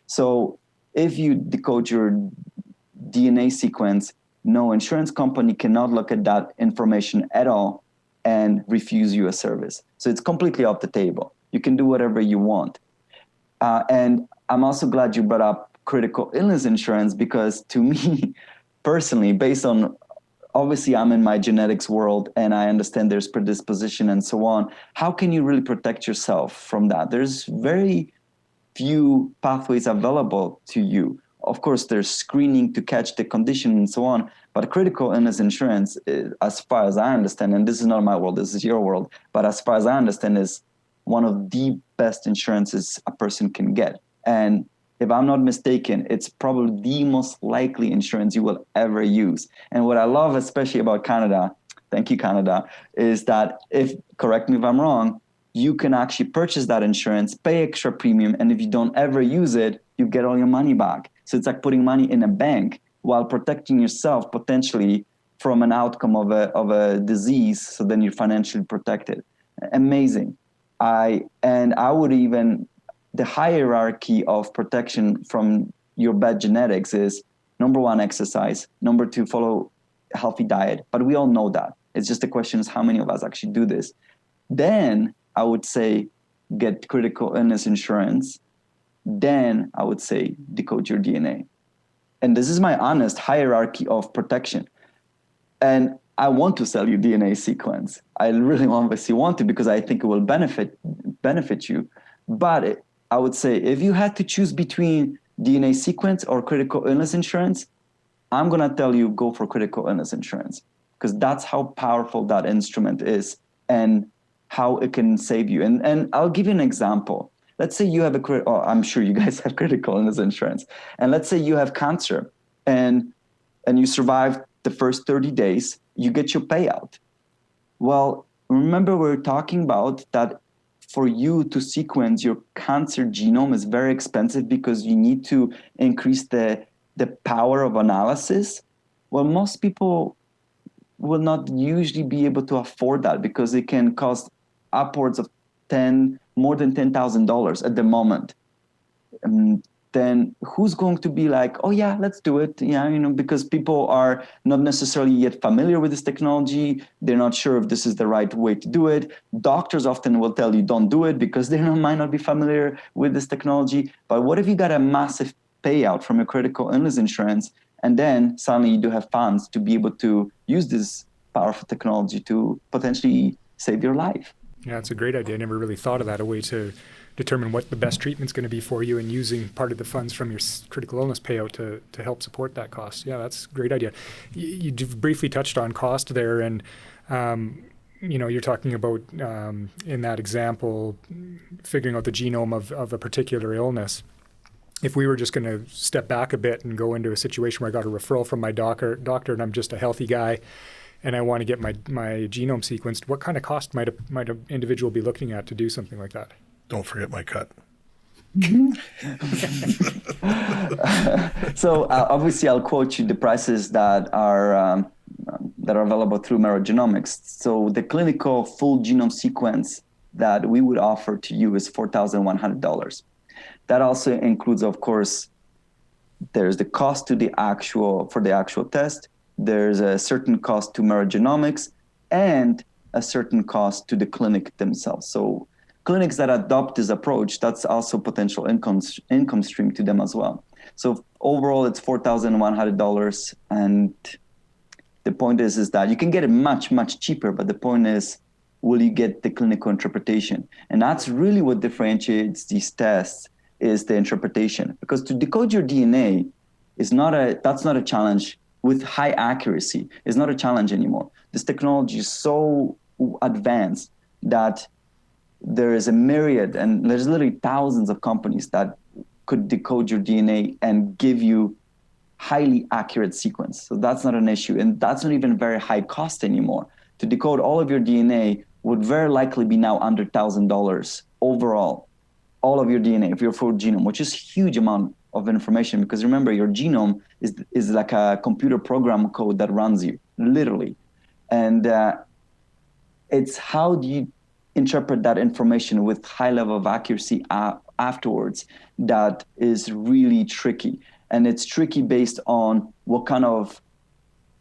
So if you decode your DNA sequence, no insurance company cannot look at that information at all and refuse you a service. So it's completely off the table. You can do whatever you want. And I'm also glad you brought up critical illness insurance, because to me personally, based on, obviously I'm in my genetics world and I understand there's predisposition and so on, how can you really protect yourself from that? There's very few pathways available to you. Of course, there's screening to catch the condition and so on, but critical illness insurance, as far as I understand, and this is not my world, this is your world, but as far as I understand, is one of the best insurances a person can get. And if I'm not mistaken, it's probably the most likely insurance you will ever use. And what I love, especially about Canada, thank you, Canada, is that correct me if I'm wrong, you can actually purchase that insurance, pay extra premium, and if you don't ever use it, you get all your money back. So it's like putting money in a bank while protecting yourself potentially from an outcome of a disease. So then you're financially protected. Amazing. The hierarchy of protection from your bad genetics is, number one, exercise. Number two, follow a healthy diet. But we all know that. It's just the question is how many of us actually do this. Then I would say get critical illness insurance. Then I would say decode your DNA. And this is my honest hierarchy of protection. And I want to sell you DNA sequence. I really obviously want to, because I think it will benefit you. But I would say if you had to choose between DNA sequence or critical illness insurance, I'm going to tell you go for critical illness insurance, because that's how powerful that instrument is and how it can save you. And I'll give you an example. Let's say you have I'm sure you guys have critical illness insurance. And let's say you have cancer and you survive the first 30 days, you get your payout. Well, remember we were talking about that for you to sequence your cancer genome is very expensive because you need to increase the power of analysis. Well, most people will not usually be able to afford that because it can cost upwards of more than $10,000 at the moment. Then who's going to be like, oh yeah, let's do it? Yeah, because people are not necessarily yet familiar with this technology. They're not sure if this is the right way to do it. Doctors often will tell you don't do it because they might not be familiar with this technology. But what if you got a massive payout from a critical illness insurance, and then suddenly you do have funds to be able to use this powerful technology to potentially save your life? Yeah, it's a great idea. I never really thought of that, a way to determine what the best treatment's going to be for you and using part of the funds from your critical illness payout to help support that cost. Yeah, that's a great idea. You briefly touched on cost there, and you're talking about, in that example, figuring out the genome of a particular illness. If we were just going to step back a bit and go into a situation where I got a referral from my doctor and I'm just a healthy guy, and I want to get my genome sequenced, what kind of cost might an individual be looking at to do something like that? Don't forget my cut. So obviously, I'll quote you the prices that are available through Genomics. So the clinical full genome sequence that we would offer to you is $4,100. That also includes, of course, there's the cost to the actual test. There's a certain cost to Genomics and a certain cost to the clinic themselves. So clinics that adopt this approach, that's also potential income stream to them as well. So overall, it's $4,100. And the point is that you can get it much, much cheaper. But the point is, will you get the clinical interpretation? And that's really what differentiates these tests, is the interpretation. Because to decode your DNA that's not a challenge with high accuracy. It's not a challenge anymore. This technology is so advanced that there is a myriad, and there's literally thousands of companies that could decode your DNA and give you highly accurate sequence. So that's not an issue. And that's not even very high cost anymore. To decode all of your DNA would very likely be now under $1,000 overall, all of your DNA, if your full genome, which is a huge amount of information, because remember, your genome is like a computer program code that runs you, literally. And it's how do you interpret that information with high level of accuracy afterwards that is really tricky. And it's tricky based on what kind of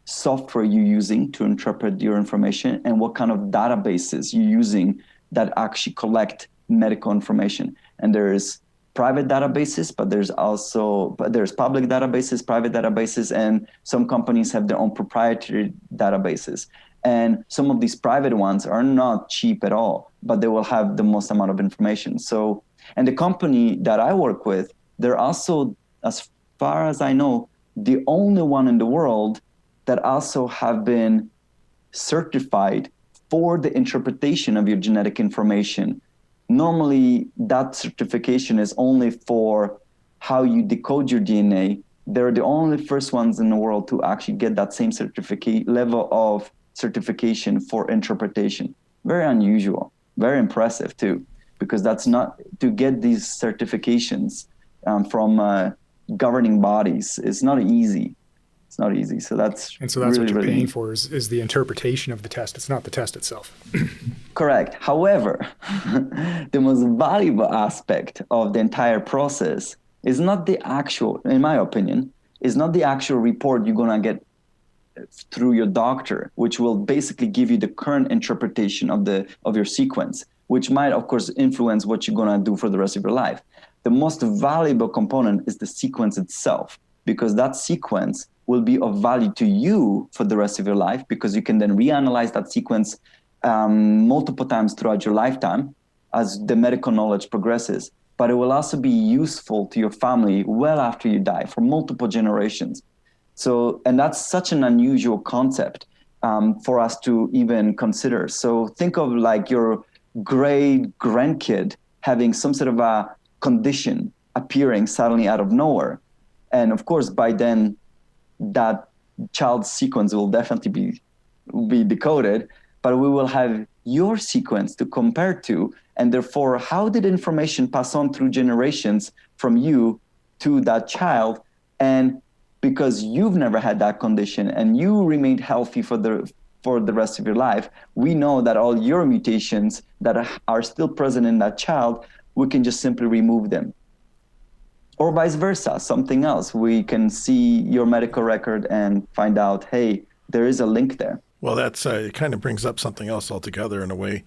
software you're using to interpret your information and what kind of databases you're using that actually collect medical information. And there's private databases, but there's public databases, private databases, and some companies have their own proprietary databases. And some of these private ones are not cheap at all, but they will have the most amount of information. So, and the company that I work with, they're also, as far as I know, the only one in the world that also have been certified for the interpretation of your genetic information. Normally, that certification is only for how you decode your DNA. They're the only first ones in the world to actually get that same level of certification for interpretation. Very unusual, very impressive too, because that's not to get these certifications from governing bodies. It's not easy. It's not easy. So that's really, what you're paying for is the interpretation of the test. It's not the test itself. Correct. However, the most valuable aspect of the entire process is not the actual, in my opinion, is not the actual report you're going to get through your doctor, which will basically give you the current interpretation of your sequence, which might, of course, influence what you're going to do for the rest of your life. The most valuable component is the sequence itself, because that sequence will be of value to you for the rest of your life, because you can then reanalyze that sequence multiple times throughout your lifetime as the medical knowledge progresses. But it will also be useful to your family well after you die for multiple generations. So, and that's such an unusual concept for us to even consider. So think of like your great grandkid having some sort of a condition appearing suddenly out of nowhere. And of course, by then, that child's sequence will definitely be decoded, but we will have your sequence to compare to. And therefore, how did information pass on through generations from you to that child? And because you've never had that condition and you remained healthy for the rest of your life, we know that all your mutations that are still present in that child, we can just simply remove them. Or vice versa, something else. We can see your medical record and find out, hey, there is a link there. Well, that's it kind of brings up something else altogether in a way.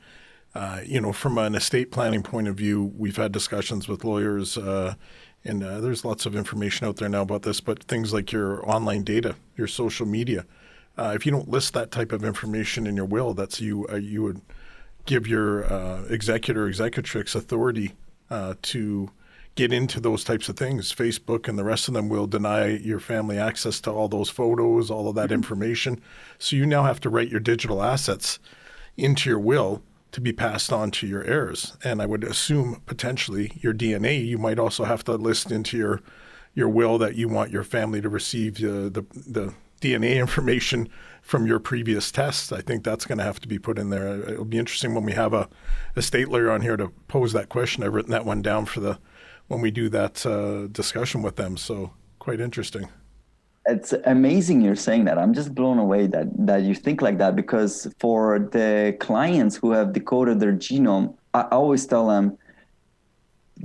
From an estate planning point of view, we've had discussions with lawyers, and there's lots of information out there now about this, but things like your online data, your social media, if you don't list that type of information in your will, that's you would give your executor or executrix authority to get into those types of things. Facebook and the rest of them will deny your family access to all those photos, all of that information. So you now have to write your digital assets into your will to be passed on to your heirs. And I would assume potentially your DNA, you might also have to list into your will that you want your family to receive the DNA information from your previous tests. I think that's going to have to be put in there. It'll be interesting when we have a state lawyer on here to pose that question. I've written that one down for when we do that discussion with them. So quite interesting. It's amazing you're saying that. I'm just blown away that you think like that, because for the clients who have decoded their genome, I always tell them,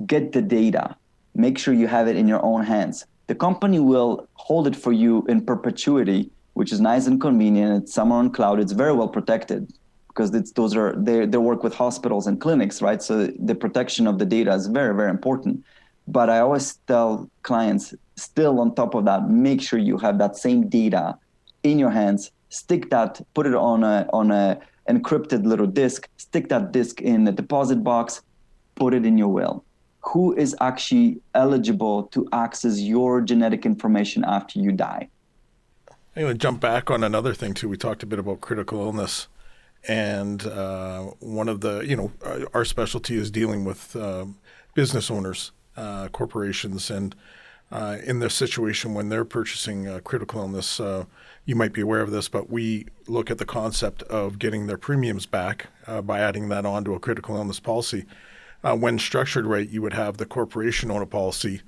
get the data. Make sure you have it in your own hands. The company will hold it for you in perpetuity, which is nice and convenient. It's somewhere on cloud. It's very well protected because they work with hospitals and clinics, right? So the protection of the data is very, very important. But I always tell clients, still on top of that, make sure you have that same data in your hands. Stick that, put it on a encrypted little disk. Stick that disk in a deposit box. Put it in your will. Who is actually eligible to access your genetic information after you die? I'm going to jump back on another thing too. We talked a bit about critical illness, and one of the, our specialty is dealing with business owners, corporations, and in this situation when they're purchasing critical illness, you might be aware of this, but we look at the concept of getting their premiums back by adding that onto a critical illness policy. When structured right, you would have the corporation own a policy,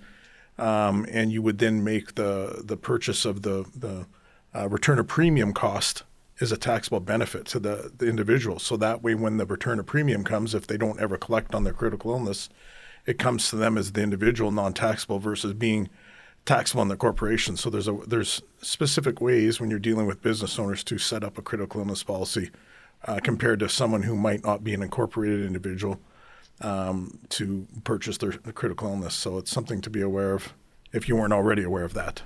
and you would then make the purchase of the return of premium cost is a taxable benefit to the individual. So that way, when the return of premium comes, if they don't ever collect on their critical illness, it comes to them as the individual non-taxable versus being taxable on the corporation. So there's specific ways when you're dealing with business owners to set up a critical illness policy compared to someone who might not be an incorporated individual to purchase their critical illness. So it's something to be aware of if you weren't already aware of that.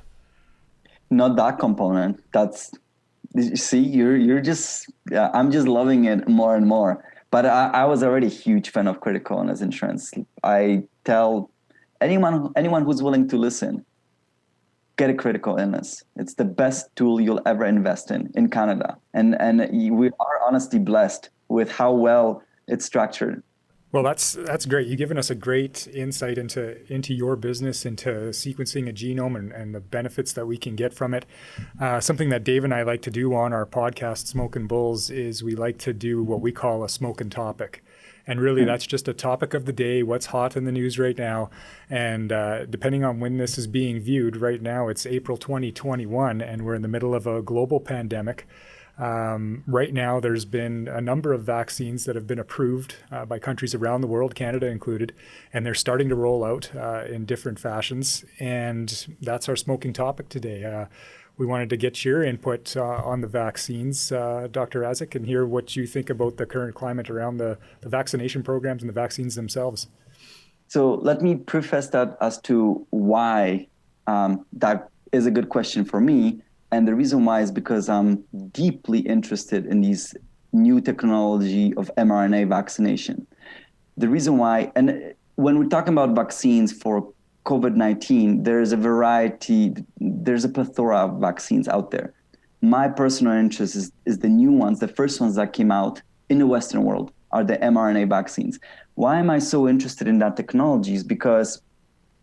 Not that component. You see, you're just, I'm just loving it more and more. But I was already a huge fan of critical illness insurance. I tell anyone who's willing to listen, get a critical illness. It's the best tool you'll ever invest in Canada. And we are honestly blessed with how well it's structured. Well, that's great. You've given us a great insight into your business, into sequencing a genome and the benefits that we can get from it. Something that Dave and I like to do on our podcast, Smokin Bulls, is we like to do what we call a smokin' topic. And really, that's just a topic of the day, what's hot in the news right now. And depending on when this is being viewed, right now it's April 2021, and we're in the middle of a global pandemic. Right now, there's been a number of vaccines that have been approved by countries around the world, Canada included, and they're starting to roll out in different fashions. And that's our smoking topic today. We wanted to get your input on the vaccines, Dr. Raszek, and hear what you think about the current climate around the vaccination programs and the vaccines themselves. So let me preface that as to why that is a good question for me. And the reason why is because I'm deeply interested in these new technology of mRNA vaccination. The reason why, and when we're talking about vaccines for COVID-19, there's a plethora of vaccines out there. My personal interest is the new ones, the first ones that came out in the Western world are the mRNA vaccines. Why am I so interested in that technology? Is because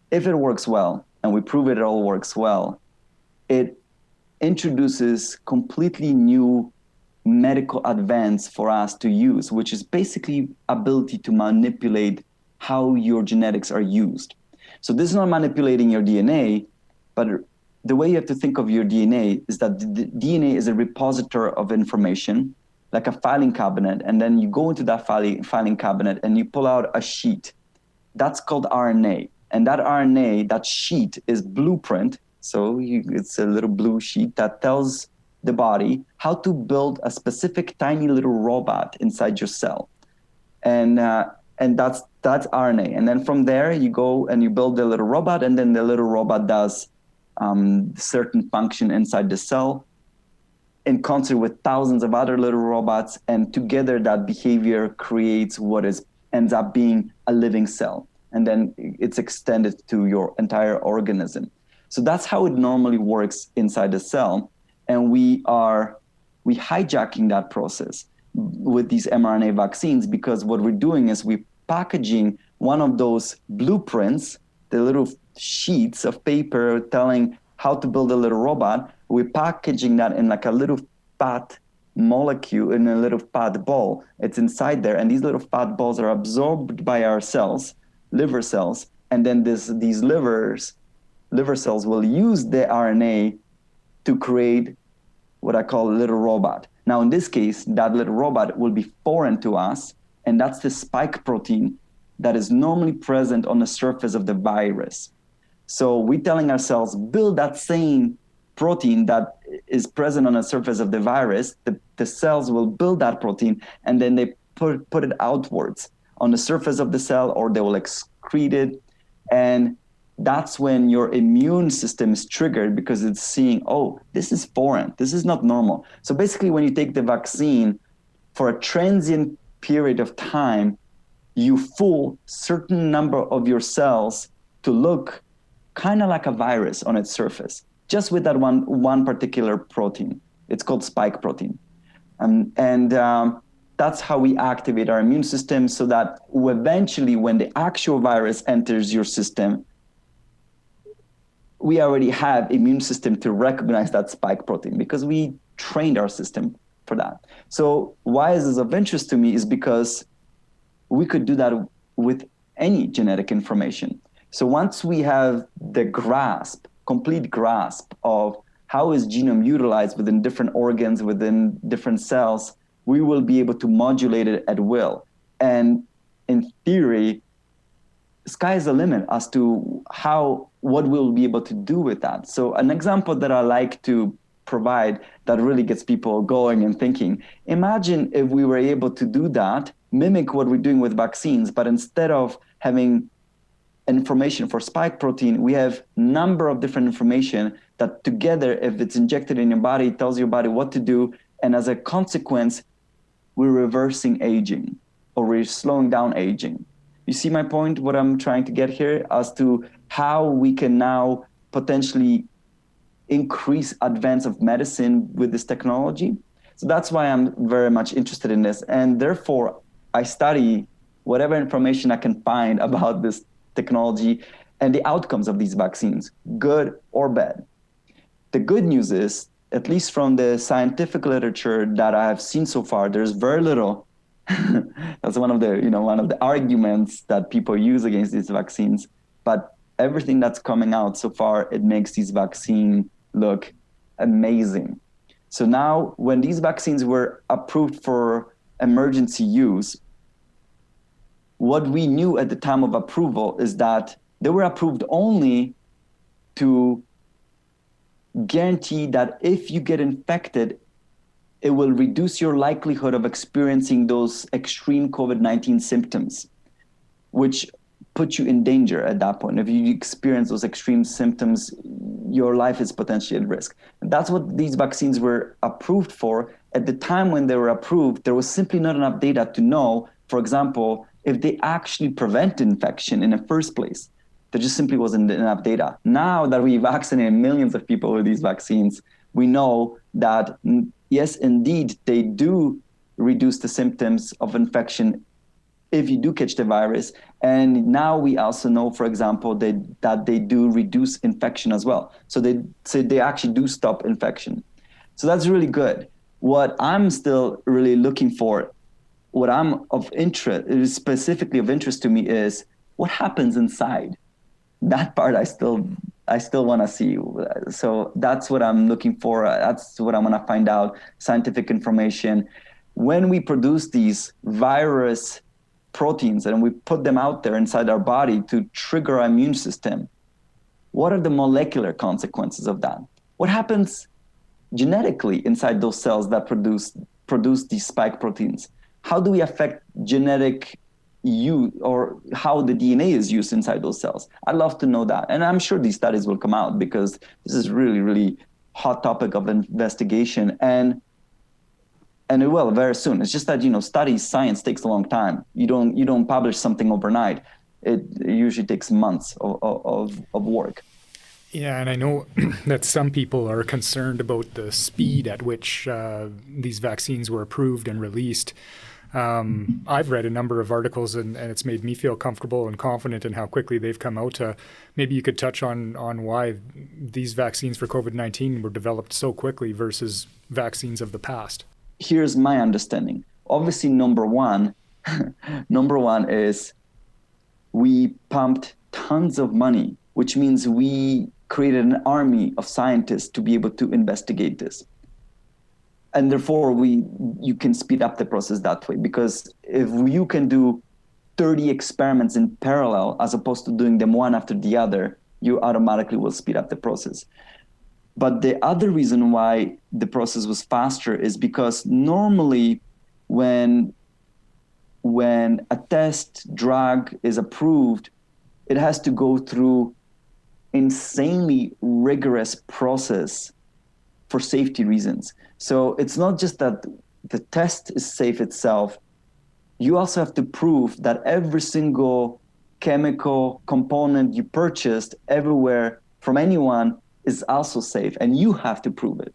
if it works well, and we prove it all works well, it introduces completely new medical advance for us to use, which is basically ability to manipulate how your genetics are used. So this is not manipulating your DNA, but the way you have to think of your DNA is that the DNA is a repository of information, like a filing cabinet, and then you go into that filing cabinet and you pull out a sheet. That's called RNA. And that RNA, that sheet is blueprint. So it's a little blue sheet that tells the body how to build a specific tiny little robot inside your cell. And that's RNA. And then from there, you go and you build the little robot, and then the little robot does certain function inside the cell in concert with thousands of other little robots. And together that behavior creates what ends up being a living cell. And then it's extended to your entire organism. So that's how it normally works inside the cell. And we hijacking that process with these mRNA vaccines, because what we're doing is we're packaging one of those blueprints, the little sheets of paper telling how to build a little robot. We're packaging that in like a little fat molecule in a little fat ball. It's inside there, and these little fat balls are absorbed by our cells, liver cells, and then these liver cells will use the RNA to create what I call a little robot. Now, in this case, that little robot will be foreign to us, and that's the spike protein that is normally present on the surface of the virus. So we're telling ourselves, build that same protein that is present on the surface of the virus. The cells will build that protein, and then they put it outwards on the surface of the cell, or they will excrete it. And that's when your immune system is triggered, because it's seeing, oh, this is foreign. This is not normal. So basically, when you take the vaccine for a transient period of time, you fool certain number of your cells to look kind of like a virus on its surface, just with that one particular protein. It's called spike protein. That's how we activate our immune system, so that eventually when the actual virus enters your system, we already have immune system to recognize that spike protein, because we trained our system for that. So why is this of interest to me is because we could do that with any genetic information. So once we have the complete grasp of how is genome utilized within different organs, within different cells, we will be able to modulate it at will. And in theory, sky's the limit as to what we'll be able to do with that. So an example that I like to provide that really gets people going and thinking, imagine if we were able to do that, mimic what we're doing with vaccines, but instead of having information for spike protein, we have number of different information that together, if it's injected in your body, it tells your body what to do. And as a consequence, we're reversing aging, or we're slowing down aging. You see my point, what I'm trying to get here, as to how we can now potentially increase advance of medicine with this technology. So that's why I'm very much interested in this. And therefore, I study whatever information I can find about this technology and the outcomes of these vaccines, good or bad. The good news is, at least from the scientific literature that I have seen so far, there's very little. That's one of the arguments that people use against these vaccines. But everything that's coming out so far, it makes these vaccines look amazing. So now, when these vaccines were approved for emergency use, what we knew at the time of approval is that they were approved only to guarantee that if you get infected, it will reduce your likelihood of experiencing those extreme COVID-19 symptoms, which put you in danger at that point. If you experience those extreme symptoms, your life is potentially at risk. And that's what these vaccines were approved for. At the time when they were approved, there was simply not enough data to know, for example, if they actually prevent infection in the first place. There just simply wasn't enough data. Now that we vaccinated millions of people with these vaccines, we know that, yes, indeed, they do reduce the symptoms of infection if you do catch the virus. And now we also know, for example, that they do reduce infection as well. So they actually do stop infection. So that's really good. What I'm still really looking for, what I'm of interest, is specifically of interest to me, is what happens inside. That part I still want to see. So that's what I'm looking for. That's what I want to find out, scientific information. When we produce these virus proteins and we put them out there inside our body to trigger our immune system, what are the molecular consequences of that? What happens genetically inside those cells that produce these spike proteins? How do we affect genetic use, or how the DNA is used inside those cells? I'd love to know that. And I'm sure these studies will come out, because this is really, really hot topic of investigation. And it will very soon. It's just that, science takes a long time. You don't publish something overnight. It usually takes months of work. Yeah, and I know that some people are concerned about the speed at which these vaccines were approved and released. I've read a number of articles, and it's made me feel comfortable and confident in how quickly they've come out. Maybe you could touch on why these vaccines for COVID-19 were developed so quickly versus vaccines of the past. Here's my understanding. Obviously, number one is we pumped tons of money, which means we created an army of scientists to be able to investigate this. And therefore, you can speed up the process that way, because if you can do 30 experiments in parallel as opposed to doing them one after the other, you automatically will speed up the process. But the other reason why the process was faster is because normally when a test drug is approved, it has to go through insanely rigorous process for safety reasons. So it's not just that the test is safe itself. You also have to prove that every single chemical component you purchased everywhere from anyone is also safe, and you have to prove it.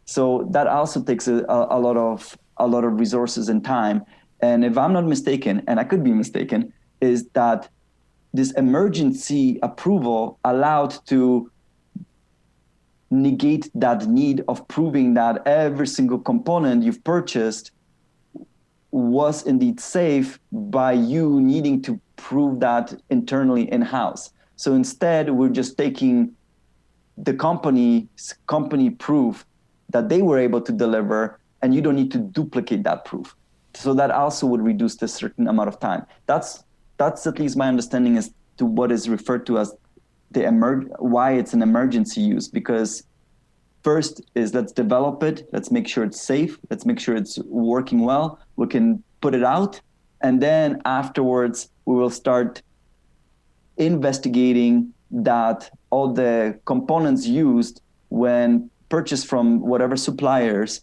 So that also takes a lot of resources and time. And if I'm not mistaken, and I could be mistaken, is that this emergency approval allowed to negate that need of proving that every single component you've purchased was indeed safe by you needing to prove that internally in-house. So instead, we're just taking the company proof that they were able to deliver, and you don't need to duplicate that proof. So that also would reduce the certain amount of time. That's at least my understanding as to what is referred to as why it's an emergency use. Because first is let's develop it, let's make sure it's safe, let's make sure it's working well, we can put it out, and then afterwards we will start investigating that all the components used when purchased from whatever suppliers,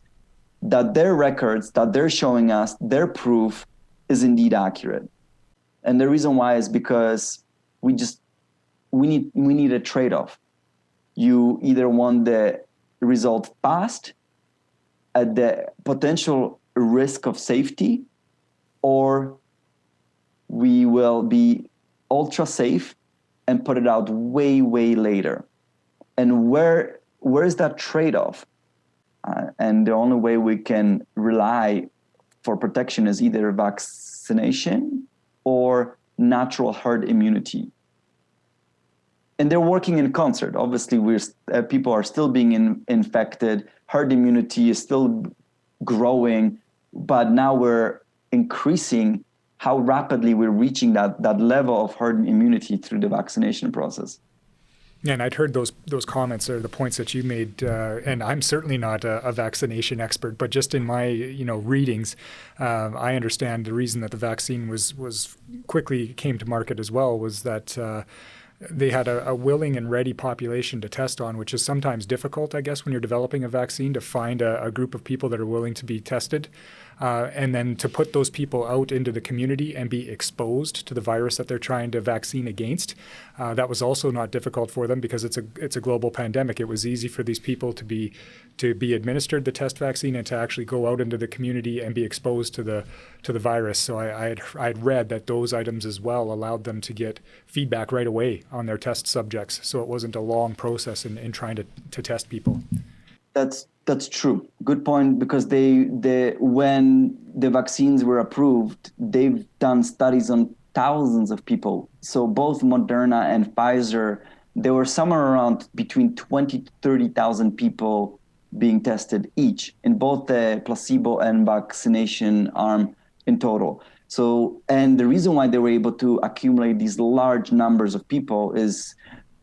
that their records, that they're showing us, their proof is indeed accurate. And the reason why is because we need a trade-off. You either want the result fast at the potential risk of safety, or we will be ultra safe and put it out way, way later. And where is that trade-off? And the only way we can rely for protection is either vaccination or natural herd immunity. And they're working in concert. Obviously, people are still being infected. Herd immunity is still growing, but now we're increasing how rapidly we're reaching that level of herd immunity through the vaccination process. Yeah, and I'd heard those comments or the points that you made, and I'm certainly not a vaccination expert, but just in my readings, I understand the reason that the vaccine was quickly came to market as well was that they had a willing and ready population to test on, which is sometimes difficult, I guess, when you're developing a vaccine, to find a group of people that are willing to be tested. And then to put those people out into the community and be exposed to the virus that they're trying to vaccine against. That was also not difficult for them because it's a global pandemic. It was easy for these people to be administered the test vaccine and to actually go out into the community and be exposed to the virus. So I'd read that those items as well allowed them to get feedback right away on their test subjects. So it wasn't a long process in trying to test people. That's true. Good point, because when the vaccines were approved, they've done studies on thousands of people. So both Moderna and Pfizer, there were somewhere around between 20 to 30,000 people being tested each in both the placebo and vaccination arm in total. So, and the reason why they were able to accumulate these large numbers of people is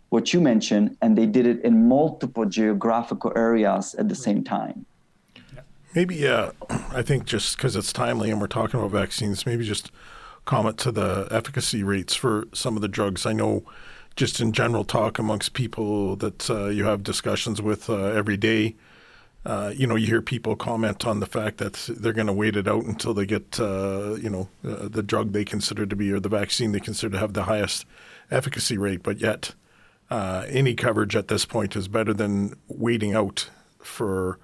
what you mentioned, and they did it in multiple geographical areas at the same time. Maybe, I think just because it's timely and we're talking about vaccines, maybe just comment to the efficacy rates for some of the drugs. I know just in general talk amongst people that you have discussions with every day, you hear people comment on the fact that they're going to wait it out until they get, the drug they consider to be, or the vaccine they consider to have the highest efficacy rate, but yet any coverage at this point is better than waiting out for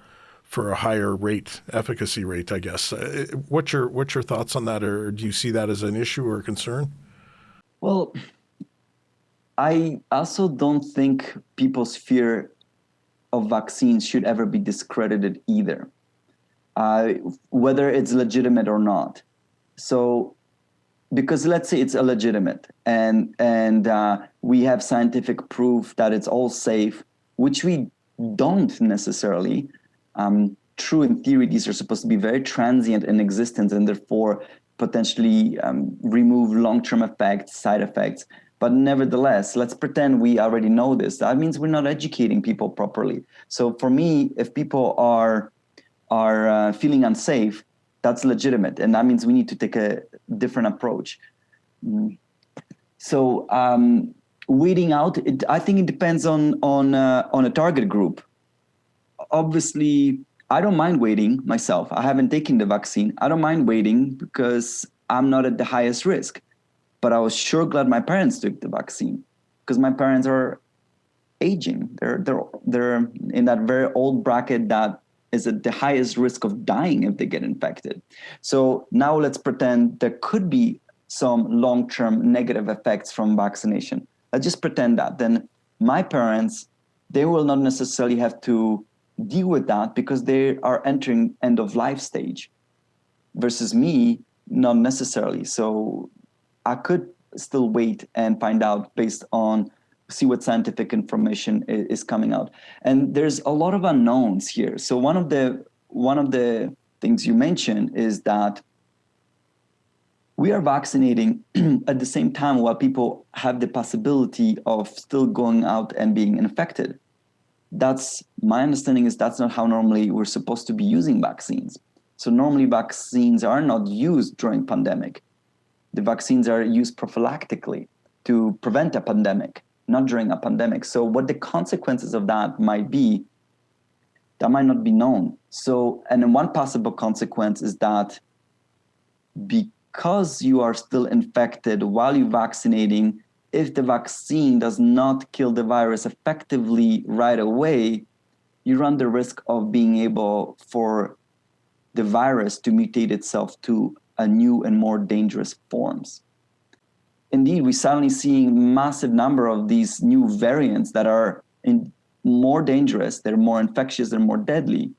for a higher rate, efficacy rate, I guess. What's your thoughts on that, or do you see that as an issue or a concern? Well, I also don't think people's fear of vaccines should ever be discredited either, whether it's legitimate or not. So, because let's say it's illegitimate and we have scientific proof that it's all safe, which we don't necessarily. True, in theory, these are supposed to be very transient in existence and therefore potentially remove long-term effects, side effects. But nevertheless, let's pretend we already know this. That means we're not educating people properly. So for me, if people are feeling unsafe, that's legitimate, and that means we need to take a different approach. So weeding out, I think it depends on a target group. Obviously, I don't mind waiting myself. I haven't taken the vaccine. I don't mind waiting because I'm not at the highest risk. But I was sure glad my parents took the vaccine because my parents are aging. They're in that very old bracket that is at the highest risk of dying if they get infected. So now let's pretend there could be some long-term negative effects from vaccination. Let's just pretend that. Then my parents, they will not necessarily have to deal with that because they are entering end-of-life stage versus me, not necessarily. So I could still wait and find out based on see what scientific information is coming out. And there's a lot of unknowns here. So one of the things you mentioned is that we are vaccinating at the same time while people have the possibility of still going out and being infected. That's my understanding is that's not how normally we're supposed to be using vaccines. So normally vaccines are not used during pandemic. The vaccines are used prophylactically to prevent a pandemic, not during a pandemic. So what the consequences of that might be, that might not be known. So, and then one possible consequence is that because you are still infected while you're vaccinating, if the vaccine does not kill the virus effectively right away, you run the risk of being able for the virus to mutate itself to a new and more dangerous forms. Indeed, we're suddenly seeing massive number of these new variants that are more dangerous, they're more infectious, they're more deadly,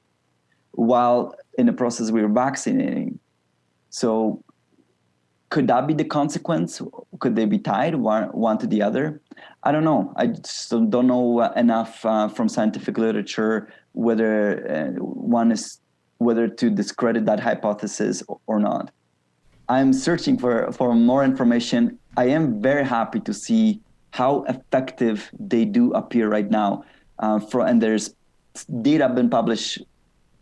while in the process we're vaccinating. So could that be the consequence? Could they be tied one to the other? I don't know. I just don't know enough from scientific literature whether whether to discredit that hypothesis or not. I'm searching for more information. I am very happy to see how effective they do appear right now. And there's data been published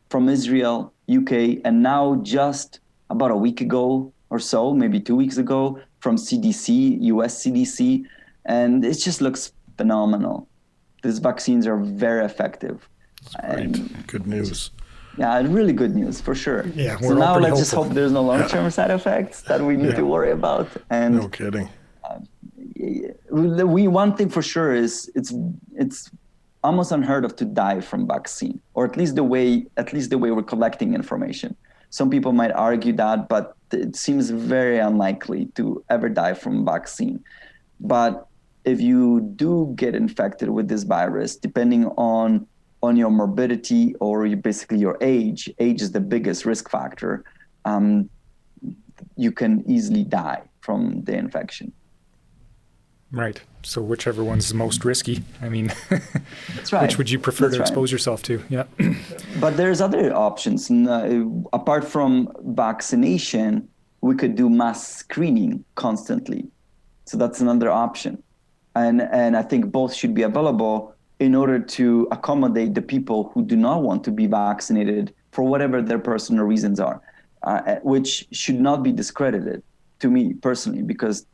from Israel, UK, and now just about a week ago or so, maybe 2 weeks ago, from CDC, US CDC, and it just looks phenomenal. These vaccines are very effective. That's great. Good news. Yeah, really good news for sure. Yeah, so now let's just hope there's no long-term side effects that we need to worry about. And no kidding. One thing for sure is it's almost unheard of to die from vaccine, or at least the way we're collecting information. Some people might argue that, but it seems very unlikely to ever die from vaccine. But if you do get infected with this virus, depending on your morbidity or basically your age is the biggest risk factor, you can easily die from the infection. Right. So whichever one's most risky. I mean, that's right. Which would you prefer to expose yourself to? Yeah. But there's other options. Apart from vaccination, we could do mass screening constantly. So that's another option. And I think both should be available in order to accommodate the people who do not want to be vaccinated for whatever their personal reasons are, which should not be discredited to me personally, because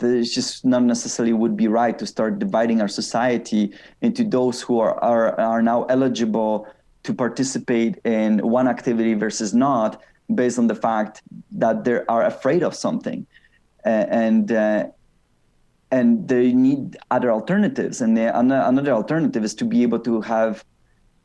it's just not necessarily would be right to start dividing our society into those who are now eligible to participate in one activity versus not, based on the fact that they are afraid of something. And they need other alternatives. And another alternative is to be able to have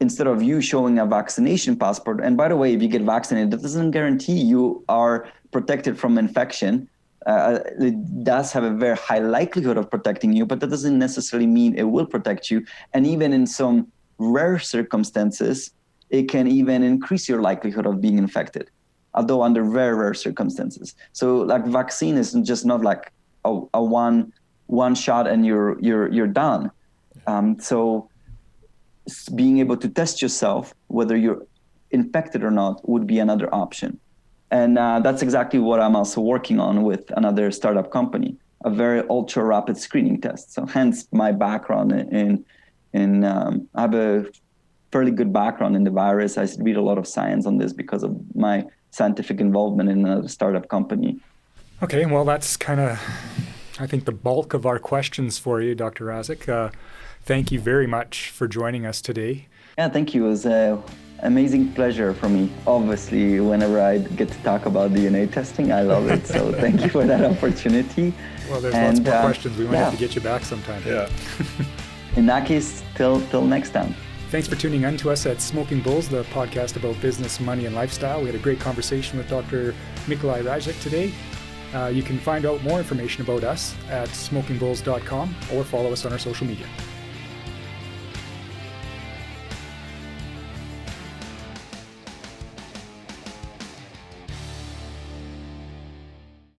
instead of you showing a vaccination passport, and by the way, if you get vaccinated, that doesn't guarantee you are protected from infection. It does have a very high likelihood of protecting you, but that doesn't necessarily mean it will protect you. And even in some rare circumstances, it can even increase your likelihood of being infected, although under very rare circumstances. So like vaccine is just not like a one shot and you're done. So being able to test yourself, whether you're infected or not, would be another option. And that's exactly what I'm also working on with another startup company, a very ultra rapid screening test. So hence my background I have a fairly good background in the virus. I read a lot of science on this because of my scientific involvement in a startup company. Okay, well, that's kind of, I think, the bulk of our questions for you, Dr. Raszek. Thank you very much for joining us today. Yeah, thank you. It was an amazing pleasure for me. Obviously, whenever I get to talk about DNA testing, I love it. So thank you for that opportunity. Well, there's lots more questions. We might have to get you back sometime. Yeah. In that case, till next time. Thanks for tuning in to us at Smokin Bulls, the podcast about business, money, and lifestyle. We had a great conversation with Dr. Mikolaj Raszek today. You can find out more information about us at smokingbulls.com or follow us on our social media.